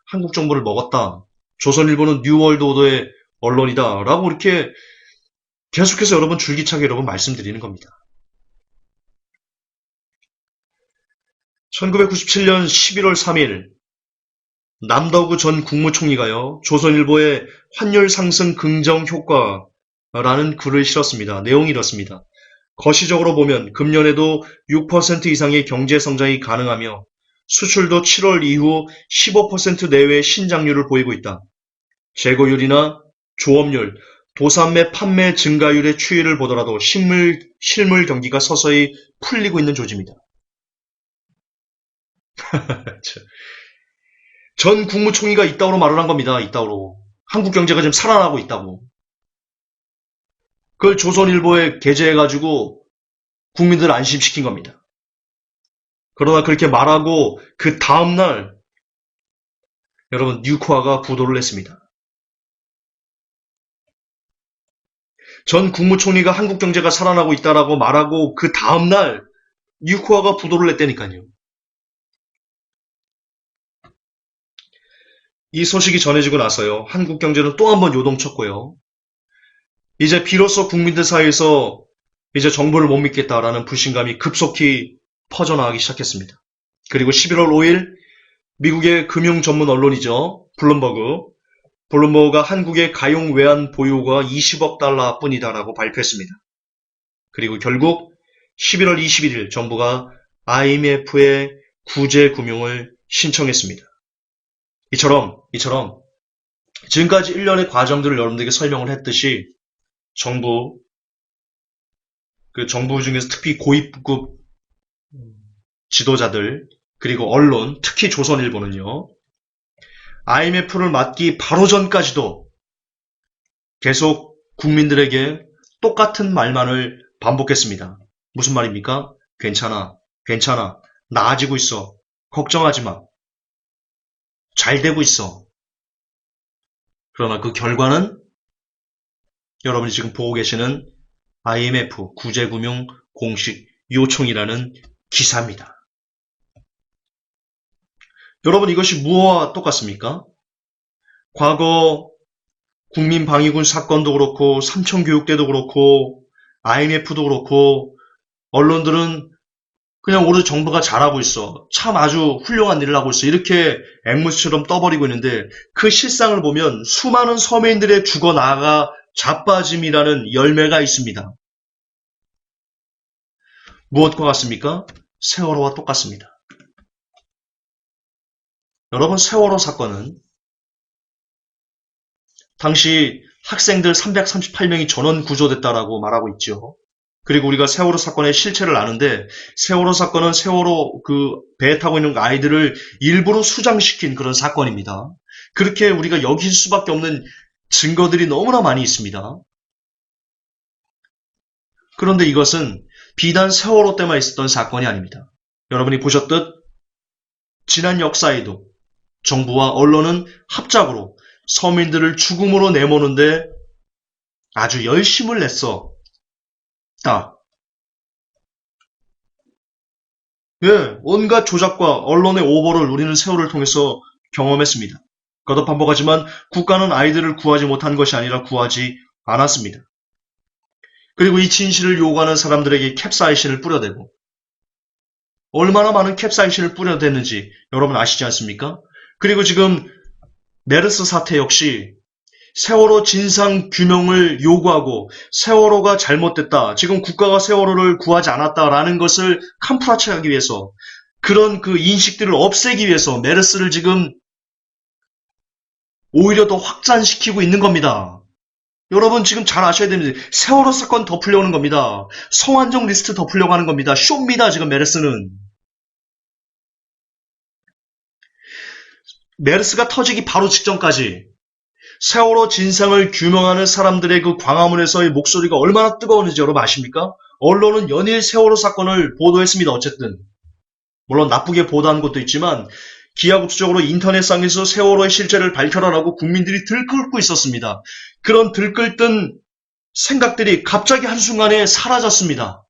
한국 정부를 먹었다. 조선일보는 뉴월드 오더의 언론이다. 라고 이렇게 계속해서 여러분 줄기차게 여러분 말씀드리는 겁니다. 1997년 11월 3일 남덕우 전 국무총리가요. 조선일보에 환율 상승 긍정 효과라는 글을 실었습니다. 내용이 이렇습니다. 거시적으로 보면 금년에도 6% 이상의 경제 성장이 가능하며 수출도 7월 이후 15% 내외의 신장률을 보이고 있다. 재고율이나 조업률, 도산매 판매 증가율의 추이를 보더라도 실물 경기가 서서히 풀리고 있는 조짐이다. 전 국무총리가 이따오로 말을 한 겁니다. 이따오로. 한국 경제가 지금 살아나고 있다고. 그걸 조선일보에 게재해가지고 국민들을 안심시킨 겁니다. 그러나 그렇게 말하고 그 다음날 여러분 뉴코아가 부도를 냈습니다. 전 국무총리가 한국 경제가 살아나고 있다라고 말하고 그 다음날 뉴코아가 부도를 냈다니까요. 이 소식이 전해지고 나서요. 한국 경제는 또 한 번 요동쳤고요. 이제 비로소 국민들 사이에서 이제 정부를 못 믿겠다라는 불신감이 급속히 퍼져나가기 시작했습니다. 그리고 11월 5일 미국의 금융 전문 언론이죠. 블룸버그가 한국의 가용 외환 보유가 20억 달러 뿐이다라고 발표했습니다. 그리고 결국 11월 21일 정부가 IMF에 구제 금융을 신청했습니다. 이처럼 지금까지 1년의 과정들을 여러분들에게 설명을 했듯이 정부 중에서 특히 고위급 지도자들 그리고 언론, 특히 조선일보는요. IMF를 맞기 바로 전까지도 계속 국민들에게 똑같은 말만을 반복했습니다. 무슨 말입니까? 괜찮아, 나아지고 있어, 걱정하지 마, 잘 되고 있어. 그러나 그 결과는 여러분이 지금 보고 계시는 IMF 구제금융 공식 요청이라는 기사입니다. 여러분 이것이 무엇과 똑같습니까? 과거 국민방위군 사건도 그렇고 삼청교육대도 그렇고 IMF도 그렇고 언론들은 그냥 우리 정부가 잘하고 있어. 참 아주 훌륭한 일을 하고 있어. 이렇게 앵무새처럼 떠버리고 있는데 그 실상을 보면 수많은 서민들의 죽어나가 자빠짐이라는 열매가 있습니다. 무엇과 같습니까? 세월호와 똑같습니다. 여러분, 세월호 사건은 당시 학생들 338명이 전원 구조됐다라고 말하고 있죠. 그리고 우리가 세월호 사건의 실체를 아는데, 세월호 사건은 세월호 그 배에 타고 있는 아이들을 일부러 수장시킨 그런 사건입니다. 그렇게 우리가 여길 수밖에 없는 증거들이 너무나 많이 있습니다. 그런데 이것은 비단 세월호 때만 있었던 사건이 아닙니다. 여러분이 보셨듯 지난 역사에도 정부와 언론은 합작으로 서민들을 죽음으로 내모는데 아주 열심을 냈어. 예, 온갖 조작과 언론의 오보를 우리는 세월을 통해서 경험했습니다. 거듭 반복하지만 국가는 아이들을 구하지 못한 것이 아니라 구하지 않았습니다. 그리고 이 진실을 요구하는 사람들에게 캡사이신을 뿌려대고, 얼마나 많은 캡사이신을 뿌려댔는지 여러분 아시지 않습니까? 그리고 지금 메르스 사태 역시 세월호 진상 규명을 요구하고 세월호가 잘못됐다, 지금 국가가 세월호를 구하지 않았다라는 것을 캄프라치하기 위해서, 그런 그 인식들을 없애기 위해서 메르스를 지금 오히려 더 확산시키고 있는 겁니다. 여러분 지금 잘 아셔야 됩니다. 세월호 사건 덮으려는 겁니다. 성완종 리스트 덮으려고 하는 겁니다. 쇼입니다. 지금 메르스는. 메르스가 터지기 바로 직전까지 세월호 진상을 규명하는 사람들의 그 광화문에서의 목소리가 얼마나 뜨거웠는지 여러분 아십니까? 언론은 연일 세월호 사건을 보도했습니다. 어쨌든 물론 나쁘게 보도한 것도 있지만 기하급수적으로 인터넷상에서 세월호의 실체를 밝혀라라고 국민들이 들끓고 있었습니다. 그런 들끓던 생각들이 갑자기 한순간에 사라졌습니다.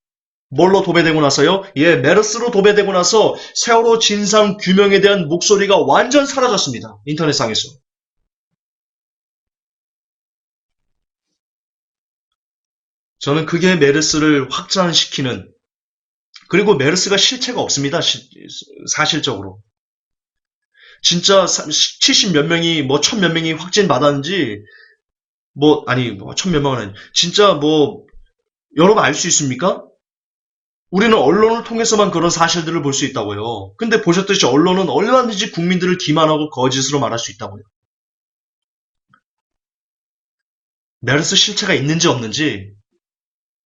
뭘로 도배되고 나서요? 예, 메르스로 도배되고 나서 세월호 진상 규명에 대한 목소리가 완전 사라졌습니다. 인터넷상에서. 저는 그게 메르스를 확산시키는, 그리고 메르스가 실체가 없습니다. 사실적으로. 진짜 70 몇 명이, 뭐 1000 몇 명이 확진 받았는지, 아니, 1000 몇 명은 아니, 진짜 여러분 알 수 있습니까? 우리는 언론을 통해서만 그런 사실들을 볼 수 있다고요. 근데 보셨듯이 언론은 얼마든지 국민들을 기만하고 거짓으로 말할 수 있다고요. 메르스 실체가 있는지 없는지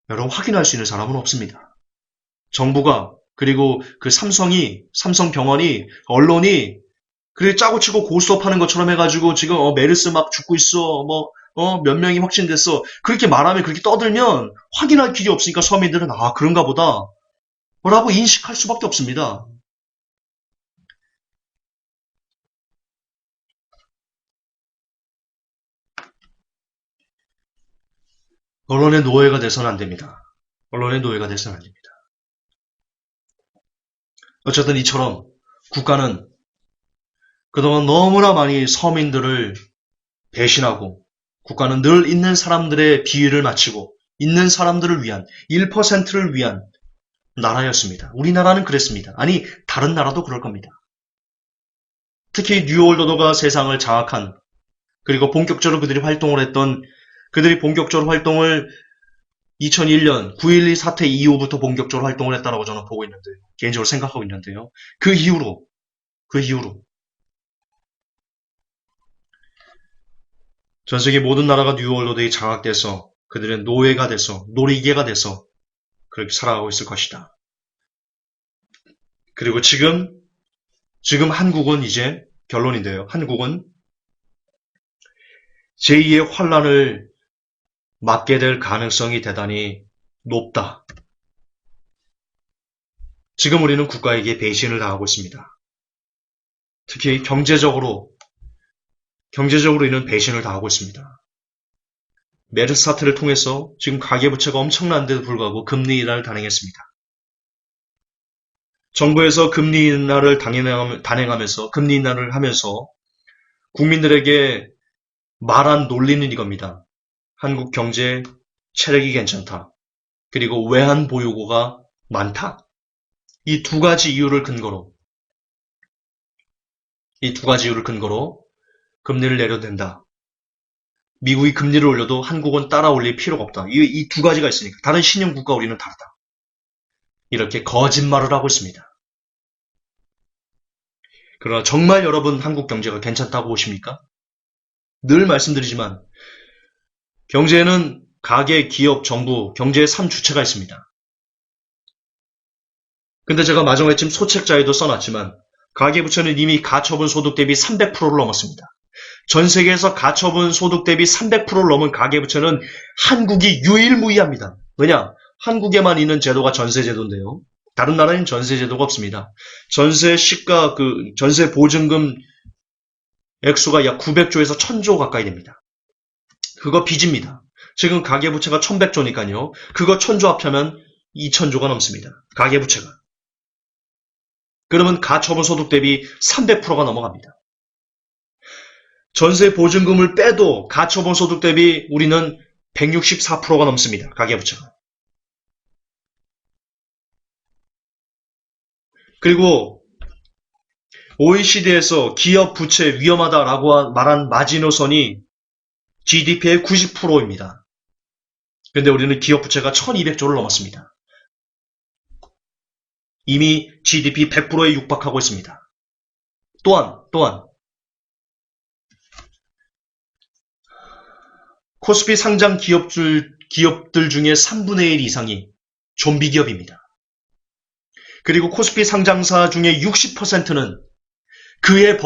여러분 확인할 수 있는 사람은 없습니다. 정부가, 그리고 그 삼성병원이, 언론이 그래 짜고 치고 고스톱하는 것처럼 해가지고 지금 메르스 막 죽고 있어, 몇 명이 확진됐어, 그렇게 말하면, 그렇게 떠들면 확인할 길이 없으니까 서민들은 그런가 보다 라고 인식할 수밖에 없습니다. 언론의 노예가 돼서는 안 됩니다. 언론의 노예가 돼서는 안 됩니다. 어쨌든 이처럼 국가는 그동안 너무나 많이 서민들을 배신하고, 국가는 늘 있는 사람들의 비위를 맞추고 있는 사람들을 위한, 1%를 위한 나라였습니다. 우리나라는 그랬습니다. 아니, 다른 나라도 그럴 겁니다. 특히 뉴월드오더가 세상을 장악한, 그리고 본격적으로 그들이 본격적으로 활동을 2001년 9.12 사태 이후부터 본격적으로 활동을 했다라고 저는 보고 있는데요. 개인적으로 생각하고 있는데요. 그 이후로 전 세계 모든 나라가 뉴월드오더에 장악돼서 그들의 노예가 돼서, 놀이개가 돼서 그렇게 살아가고 있을 것이다. 그리고 지금 한국은 이제, 결론인데요. 한국은 제2의 환란을 맞게 될 가능성이 대단히 높다. 지금 우리는 국가에게 배신을 당하고 있습니다. 특히 경제적으로 이는 배신을 당하고 있습니다. 메르스 사태를 통해서 지금 가계부채가 엄청난데도 불구하고 금리 인하를 단행했습니다. 정부에서 금리 인하를 단행하면서, 금리 인하를 하면서 국민들에게 말한 논리는 이겁니다. 한국 경제 체력이 괜찮다. 그리고 외환 보유고가 많다. 이 두 가지 이유를 근거로 금리를 내려도 된다. 미국이 금리를 올려도 한국은 따라 올릴 필요가 없다. 이 두 가지가 있으니까. 다른 신흥국가 우리는 다르다. 이렇게 거짓말을 하고 있습니다. 그러나 정말 여러분 한국 경제가 괜찮다고 보십니까? 늘 말씀드리지만 경제에는 가계, 기업, 정부, 경제의 3주체가 있습니다. 근데 제가 마지막에쯤 소책자에도 써놨지만 가계부채는 이미 가처분 소득 대비 300%를 넘었습니다. 전 세계에서 가처분 소득 대비 300%를 넘은 가계부채는 한국이 유일무이합니다. 왜냐? 한국에만 있는 제도가 전세제도인데요. 다른 나라엔 전세제도가 없습니다. 전세 시가, 전세 보증금 액수가 약 900조에서 1000조 가까이 됩니다. 그거 빚입니다. 지금 가계부채가 1100조니까요. 그거 1000조 합하면 2000조가 넘습니다. 가계부채가. 그러면 가처분 소득 대비 300%가 넘어갑니다. 전세 보증금을 빼도 가처분 소득 대비 우리는 164%가 넘습니다. 가계부채가. 그리고 OECD에서 기업 부채 위험하다라고 말한 마지노선이 GDP의 90%입니다. 근데 우리는 기업 부채가 1200조를 넘었습니다. 이미 GDP 100%에 육박하고 있습니다. 또한 코스피 상장 기업들 중에 3분의 1 이상이 좀비 기업입니다. 그리고 코스피 상장사 중에 60%는 그에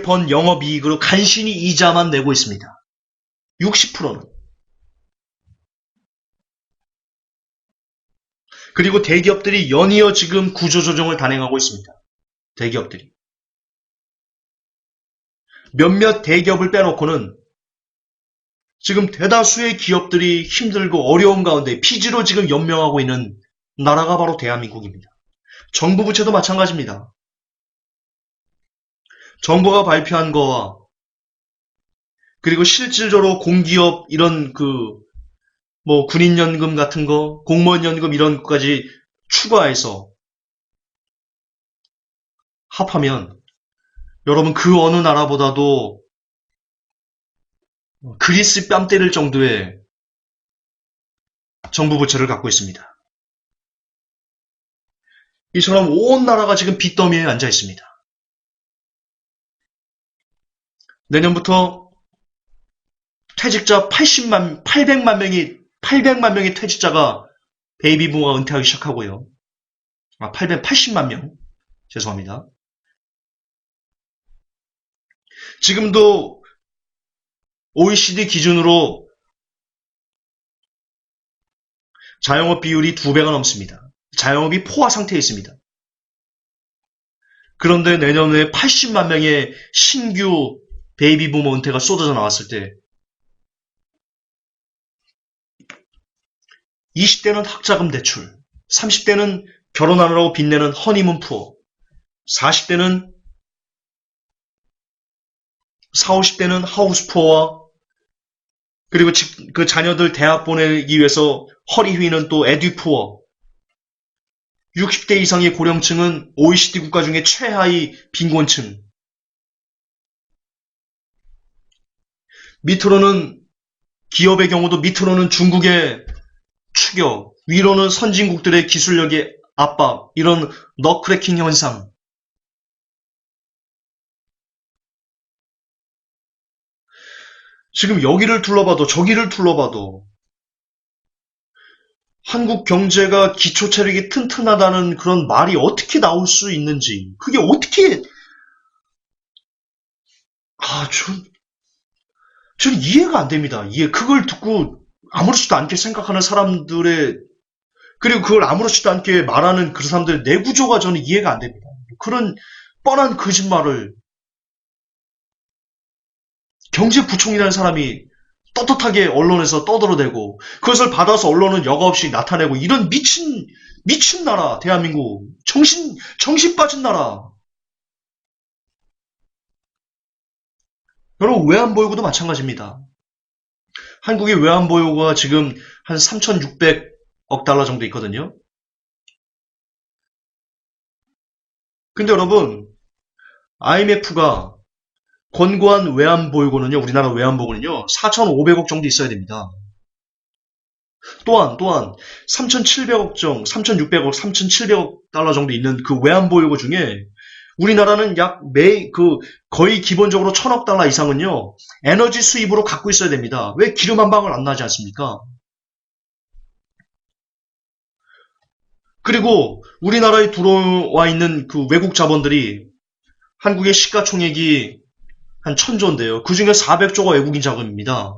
번 영업이익으로 간신히 이자만 내고 있습니다. 60%는. 그리고 대기업들이 연이어 지금 구조조정을 단행하고 있습니다. 대기업들이. 몇몇 대기업을 빼놓고는 지금 대다수의 기업들이 힘들고 어려운 가운데 피지로 지금 연명하고 있는 나라가 바로 대한민국입니다. 정부 부채도 마찬가지입니다. 정부가 발표한 거와 그리고 실질적으로 공기업 이런 군인연금 같은 거, 공무원연금 이런 것까지 추가해서 합하면 여러분 그 어느 나라보다도 그리스 뺨 때릴 정도의 정부 부채를 갖고 있습니다. 이처럼 온 나라가 지금 빚더미에 앉아 있습니다. 내년부터 퇴직자 800만 명의 퇴직자가 베이비부모가 은퇴하기 시작하고요. 880만 명. 죄송합니다. 지금도 OECD 기준으로 자영업 비율이 2배가 넘습니다. 자영업이 포화 상태에 있습니다. 그런데 내년에 80만 명의 신규 베이비부모 은퇴가 쏟아져 나왔을 때 20대는 학자금 대출, 30대는 결혼하느라고 빚내는 허니문 푸어, 40대는 50대는 하우스 푸어와 그리고 그 자녀들 대학 보내기 위해서 허리 휘는 또 에듀 푸어, 60대 이상의 고령층은 OECD 국가 중에 최하위 빈곤층, 밑으로는 기업의 경우도 밑으로는 중국의 추격, 위로는 선진국들의 기술력의 압박, 이런 너크래킹 현상. 지금 여기를 둘러봐도 저기를 둘러봐도 한국 경제가 기초 체력이 튼튼하다는 그런 말이 어떻게 나올 수 있는지, 그게 어떻게, 전 이해가 안 됩니다. 그걸 듣고 아무렇지도 않게 생각하는 사람들의, 그리고 그걸 아무렇지도 않게 말하는 그 사람들의 내구조가 저는 이해가 안 됩니다. 그런 뻔한 거짓말을 경제부총리라는 사람이 떳떳하게 언론에서 떠들어대고 그것을 받아서 언론은 여과 없이 나타내고 이런 미친 나라 대한민국 정신 빠진 나라. 여러분 외환보유고도 마찬가지입니다. 한국의 외환보유고가 지금 한 3,600억 달러 정도 있거든요. 근데 여러분 IMF가 권고한 외환보유고는요, 우리나라 외환보유고는요 4,500억 정도 있어야 됩니다. 또한 3,700억 정, 3,600억, 3,700억 달러 정도 있는 그 외환보유고 중에 우리나라는 거의 기본적으로 1,000억 달러 이상은요, 에너지 수입으로 갖고 있어야 됩니다. 왜 기름 한 방울 안 나지 않습니까? 그리고 우리나라에 들어와 있는 그 외국 자본들이 한국의 시가총액이 한 1,000조인데요. 그 중에 400조가 외국인 자금입니다.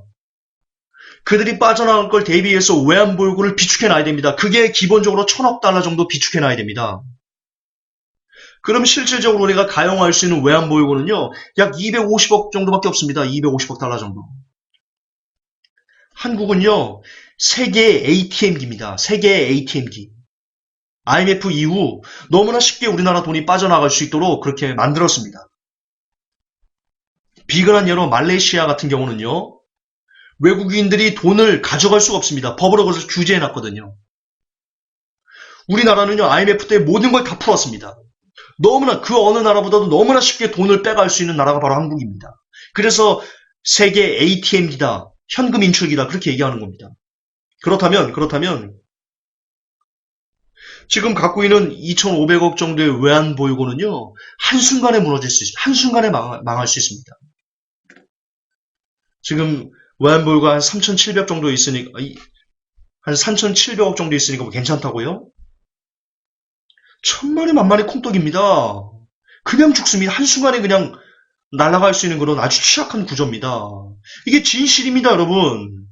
그들이 빠져나갈 걸 대비해서 외환보유고를 비축해놔야 됩니다. 그게 기본적으로 1,000억 달러 정도 비축해놔야 됩니다. 그럼 실질적으로 우리가 가용할 수 있는 외환보유고는요, 약 250억 정도밖에 없습니다. 250억 달러 정도. 한국은요, 세계의 ATM기입니다. 세계의 ATM기. IMF 이후 너무나 쉽게 우리나라 돈이 빠져나갈 수 있도록 그렇게 만들었습니다. 비근한 예로 말레이시아 같은 경우는요, 외국인들이 돈을 가져갈 수가 없습니다. 법으로 그것을 규제해놨거든요. 우리나라는요, IMF 때 모든 걸 다 풀었습니다. 너무나 그 어느 나라보다도 너무나 쉽게 돈을 빼갈 수 있는 나라가 바로 한국입니다. 그래서 세계 ATM기다, 현금 인출기다 그렇게 얘기하는 겁니다. 그렇다면 지금 갖고 있는 2,500억 정도의 외환 보유고는요, 한순간에 무너질 수 있습니다. 한순간에 망할 수 있습니다. 지금 외환 보유가 한 3,700 정도 있으니까, 한 3,700억 정도 있으니까 뭐 괜찮다고요? 천만에 만만의 콩떡입니다. 그냥 죽습니다. 한순간에 그냥 날아갈 수 있는 그런 아주 취약한 구조입니다. 이게 진실입니다, 여러분.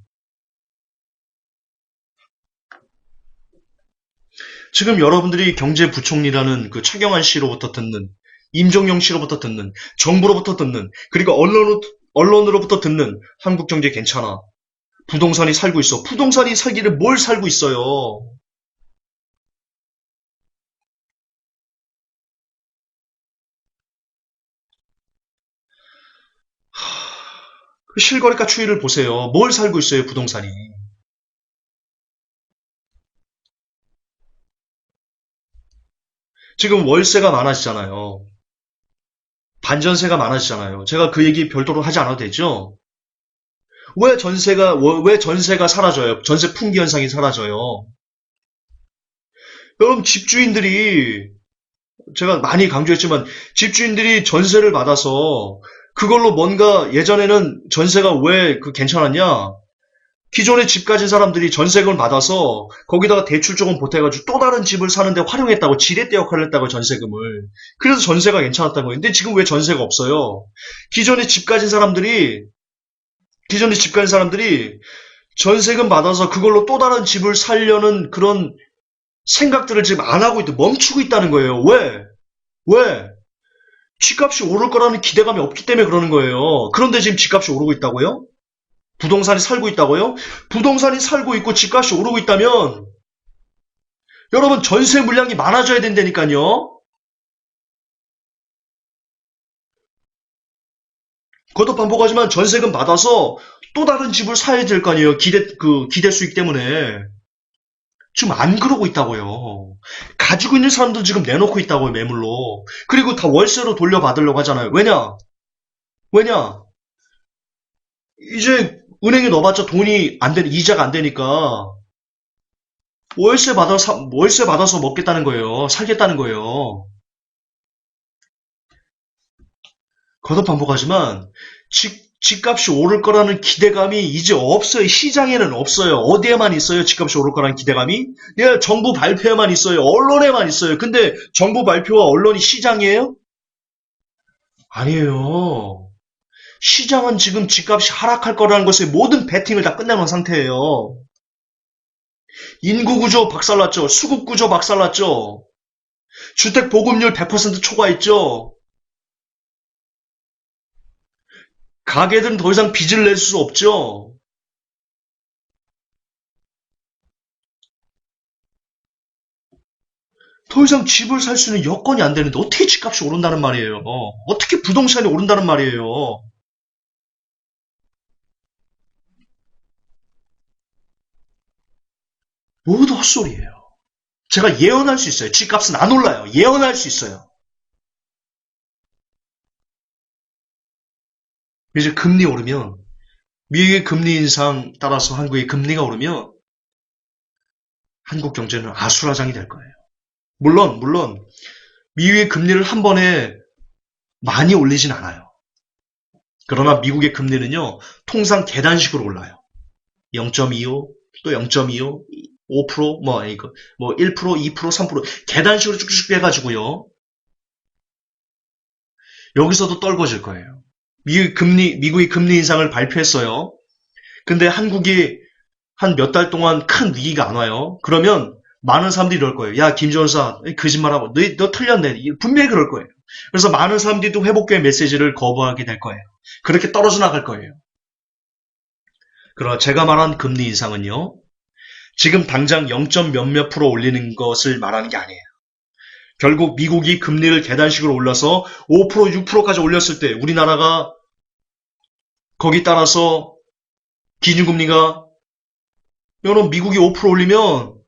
지금 여러분들이 경제부총리라는 그 최경환 씨로부터 듣는, 임종영 씨로부터 듣는, 정부로부터 듣는, 그리고 언론으로부터 듣는 한국 경제 괜찮아. 부동산이 살고 있어. 부동산이 살기를 뭘 살고 있어요. 그 실거래가 추이를 보세요. 뭘 살고 있어요, 부동산이. 지금 월세가 많아지잖아요. 반전세가 많아지잖아요. 제가 그 얘기 별도로 하지 않아도 되죠? 왜 전세가 사라져요? 전세 풍기 현상이 사라져요. 여러분, 제가 많이 강조했지만, 집주인들이 전세를 받아서, 그걸로 뭔가, 예전에는 전세가 왜 괜찮았냐? 기존에 집 가진 사람들이 전세금을 받아서 거기다가 대출 조금 보태가지고 또 다른 집을 사는데 활용했다고 지렛대 역할을 했다고 전세금을. 그래서 전세가 괜찮았다는 거예요. 근데 지금 왜 전세가 없어요? 기존에 집 가진 사람들이 기존에 집 가진 사람들이 전세금 받아서 그걸로 또 다른 집을 살려는 그런 생각들을 지금 안 하고 멈추고 있다는 거예요. 왜? 왜? 집값이 오를 거라는 기대감이 없기 때문에 그러는 거예요. 그런데 지금 집값이 오르고 있다고요? 부동산이 살고 있다고요? 부동산이 살고 있고 집값이 오르고 있다면 여러분 전세 물량이 많아져야 된다니까요. 그것도 반복하지만 전세금 받아서 또 다른 집을 사야 될 거 아니에요. 기대 수익 때문에. 지금 안 그러고 있다고요. 가지고 있는 사람도 지금 내놓고 있다고요, 매물로. 그리고 다 월세로 돌려받으려고 하잖아요. 왜냐? 이제 은행에 넣어봤자 이자가 안 되니까 월세 받아서 먹겠다는 거예요. 살겠다는 거예요. 거듭 반복하지만 집값이 오를 거라는 기대감이 이제 없어요. 시장에는 없어요. 어디에만 있어요? 집값이 오를 거라는 기대감이? 예, 정부 발표에만 있어요. 언론에만 있어요. 근데 정부 발표와 언론이 시장이에요? 아니에요. 시장은 지금 집값이 하락할 거라는 것에 모든 베팅을 다 끝내놓은 상태예요. 인구구조 박살났죠. 수급구조 박살났죠. 주택 보급률 100% 초과했죠. 가게들은 더 이상 빚을 낼 수 없죠. 더 이상 집을 살 수 있는 여건이 안 되는데 어떻게 집값이 오른다는 말이에요. 어떻게 부동산이 오른다는 말이에요. 모두 헛소리예요. 제가 예언할 수 있어요. 집값은 안 올라요. 예언할 수 있어요. 이제 금리 오르면 미국의 금리 인상 따라서 한국의 금리가 오르면 한국 경제는 아수라장이 될 거예요. 물론 미국의 금리를 한 번에 많이 올리진 않아요. 그러나 미국의 금리는요, 통상 계단식으로 올라요. 0.25, 또 0.25, 5%, 1%, 2%, 3% 계단식으로 쭉쭉 해가지고요. 여기서도 떨궈질 거예요. 미국이 금리 인상을 발표했어요. 근데 한국이 한 몇 달 동안 큰 위기가 안 와요. 그러면 많은 사람들이 이럴 거예요. 야, 김 전사, 거짓말하고, 너 틀렸네. 분명히 그럴 거예요. 그래서 많은 사람들이 또 회복의 메시지를 거부하게 될 거예요. 그렇게 떨어져 나갈 거예요. 그러나 제가 말한 금리 인상은요, 지금 당장 0. 몇몇 프로 올리는 것을 말하는 게 아니에요. 결국 미국이 금리를 계단식으로 올려서 5%, 6%까지 올렸을 때 우리나라가 거기 따라서 기준금리가 여러분 미국이 5% 올리면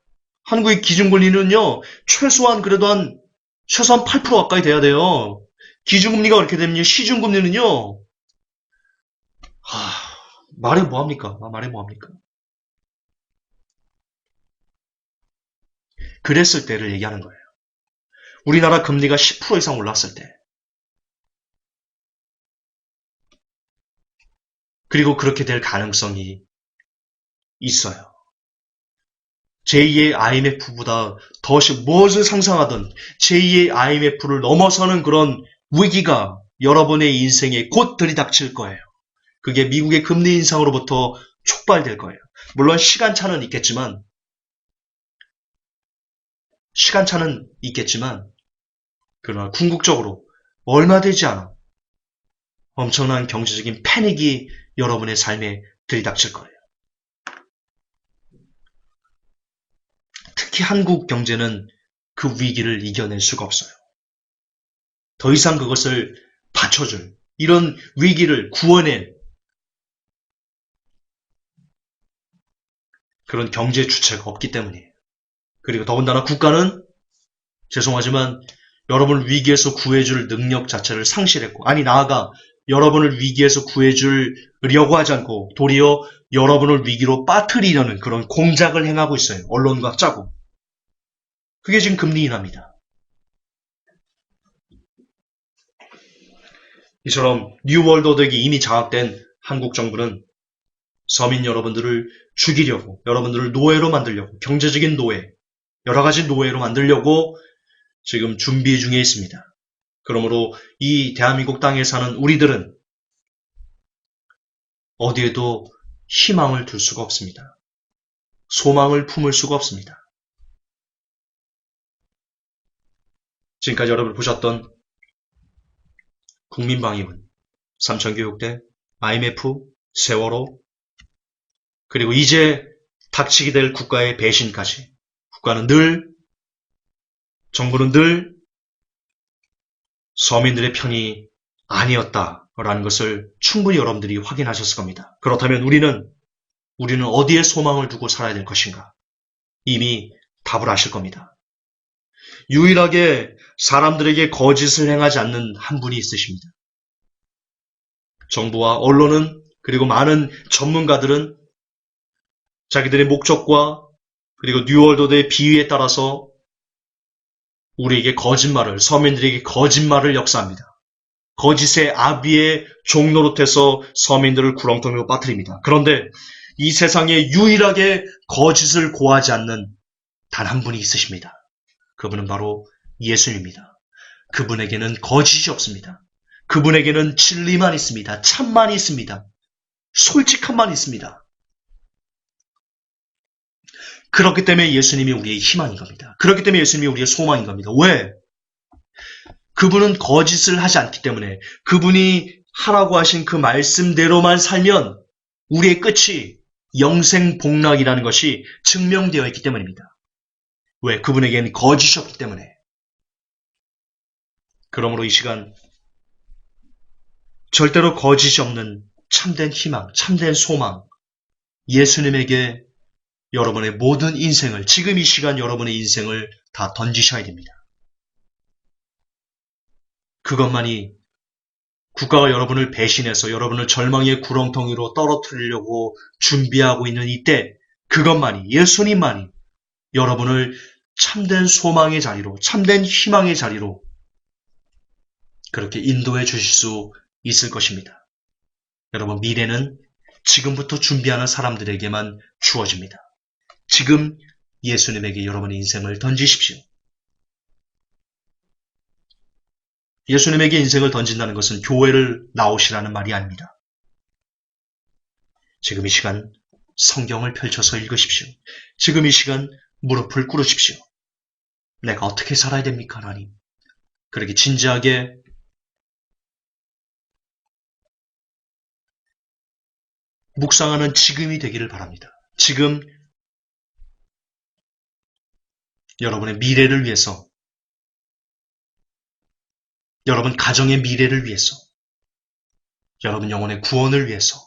한국의 기준금리는요 최소한 8% 가까이 돼야 돼요. 기준금리가 그렇게 되면요 시중금리는요 말해 뭐합니까? 그랬을 때를 얘기하는 거예요. 우리나라 금리가 10% 이상 올랐을 때 그리고 그렇게 될 가능성이 있어요. 제2의 IMF보다 더 무엇을 상상하던 제2의 IMF를 넘어서는 그런 위기가 여러분의 인생에 곧 들이닥칠 거예요. 그게 미국의 금리 인상으로부터 촉발될 거예요. 물론 시간차는 있겠지만 그러나 궁극적으로 얼마 되지 않아 엄청난 경제적인 패닉이 여러분의 삶에 들이닥칠 거예요. 특히 한국 경제는 그 위기를 이겨낼 수가 없어요. 더 이상 그것을 받쳐줄, 이런 위기를 구원할 그런 경제 주체가 없기 때문이에요. 그리고 더군다나 국가는 죄송하지만 여러분을 위기에서 구해줄 능력 자체를 상실했고, 아니 나아가 여러분을 위기에서 구해주려고 하지 않고 도리어 여러분을 위기로 빠뜨리려는 그런 공작을 행하고 있어요. 언론과 짜고. 그게 지금 금리 인하입니다. 이처럼 뉴월드 오더에 이미 장악된 한국 정부는 서민 여러분들을 죽이려고, 여러분들을 노예로 만들려고, 경제적인 노예, 여러 가지 노예로 만들려고 지금 준비 중에 있습니다. 그러므로 이 대한민국 땅에 사는 우리들은 어디에도 희망을 둘 수가 없습니다. 소망을 품을 수가 없습니다. 지금까지 여러분 보셨던 국민방위군, 삼천교육대, IMF, 세월호, 그리고 이제 닥치게 될 국가의 배신까지 정부는 늘 서민들의 편이 아니었다라는 것을 충분히 여러분들이 확인하셨을 겁니다. 그렇다면 우리는 어디에 소망을 두고 살아야 될 것인가? 이미 답을 아실 겁니다. 유일하게 사람들에게 거짓을 행하지 않는 한 분이 있으십니다. 정부와 언론은 그리고 많은 전문가들은 자기들의 목적과 그리고 뉴월드의 비유에 따라서 우리에게 서민들에게 거짓말을 역사합니다. 거짓의 아비의 종노릇해서 서민들을 구렁텅이로 빠뜨립니다. 그런데 이 세상에 유일하게 거짓을 고하지 않는 단 한 분이 있으십니다. 그분은 바로 예수님입니다. 그분에게는 거짓이 없습니다. 그분에게는 진리만 있습니다. 참만이 있습니다. 솔직함만 있습니다. 그렇기 때문에 예수님이 우리의 희망인 겁니다. 그렇기 때문에 예수님이 우리의 소망인 겁니다. 왜? 그분은 거짓을 하지 않기 때문에 그분이 하라고 하신 그 말씀대로만 살면 우리의 끝이 영생복락이라는 것이 증명되어 있기 때문입니다. 왜? 그분에게는 거짓이 없기 때문에. 그러므로 이 시간 절대로 거짓이 없는 참된 희망, 참된 소망, 예수님에게 여러분의 모든 인생을, 지금 이 시간 여러분의 인생을 다 던지셔야 됩니다. 그것만이 국가가 여러분을 배신해서 여러분을 절망의 구렁텅이로 떨어뜨리려고 준비하고 있는 이때 그것만이, 예수님만이 여러분을 참된 소망의 자리로, 참된 희망의 자리로 그렇게 인도해 주실 수 있을 것입니다. 여러분, 미래는 지금부터 준비하는 사람들에게만 주어집니다. 지금 예수님에게 여러분의 인생을 던지십시오. 예수님에게 인생을 던진다는 것은 교회를 나오시라는 말이 아닙니다. 지금 이 시간 성경을 펼쳐서 읽으십시오. 지금 이 시간 무릎을 꿇으십시오. 내가 어떻게 살아야 됩니까, 하나님? 그렇게 진지하게 묵상하는 지금이 되기를 바랍니다. 지금 여러분의 미래를 위해서, 여러분 가정의 미래를 위해서, 여러분 영혼의 구원을 위해서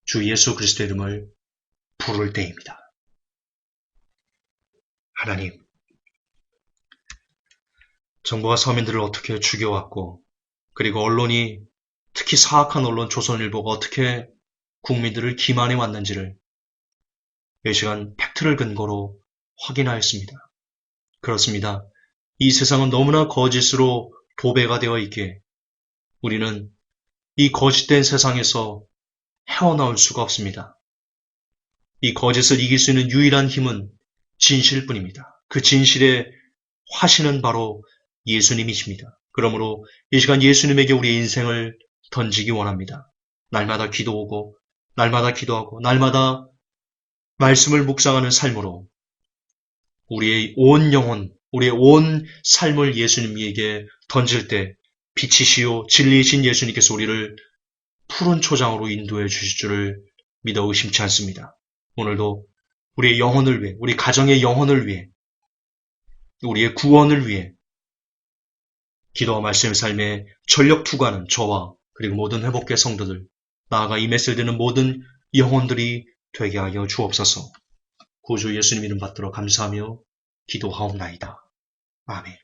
주 예수 그리스도의 이름을 부를 때입니다. 하나님, 정부가 서민들을 어떻게 죽여왔고, 그리고 언론이, 특히 사악한 언론 조선일보가 어떻게 국민들을 기만해 왔는지를 이 시간 팩트를 근거로 확인하였습니다. 그렇습니다. 이 세상은 너무나 거짓으로 도배가 되어 있기에 우리는 이 거짓된 세상에서 헤어나올 수가 없습니다. 이 거짓을 이길 수 있는 유일한 힘은 진실뿐입니다. 그 진실의 화신은 바로 예수님이십니다. 그러므로 이 시간 예수님에게 우리의 인생을 던지기 원합니다. 날마다 기도하고, 날마다 기도하고, 날마다 말씀을 묵상하는 삶으로 우리의 온 영혼, 우리의 온 삶을 예수님에게 던질 때 빛이시요 진리이신 예수님께서 우리를 푸른 초장으로 인도해 주실 줄을 믿어 의심치 않습니다. 오늘도 우리의 영혼을 위해, 우리 가정의 영혼을 위해, 우리의 구원을 위해 기도와 말씀의 삶에 전력 투구하는 저와 그리고 모든 회복계 성도들, 나아가 이 메시지를 듣는 모든 영혼들이 되게 하여 주옵소서. 구주 예수님 이름 받들어 감사하며 기도하옵나이다. 아멘.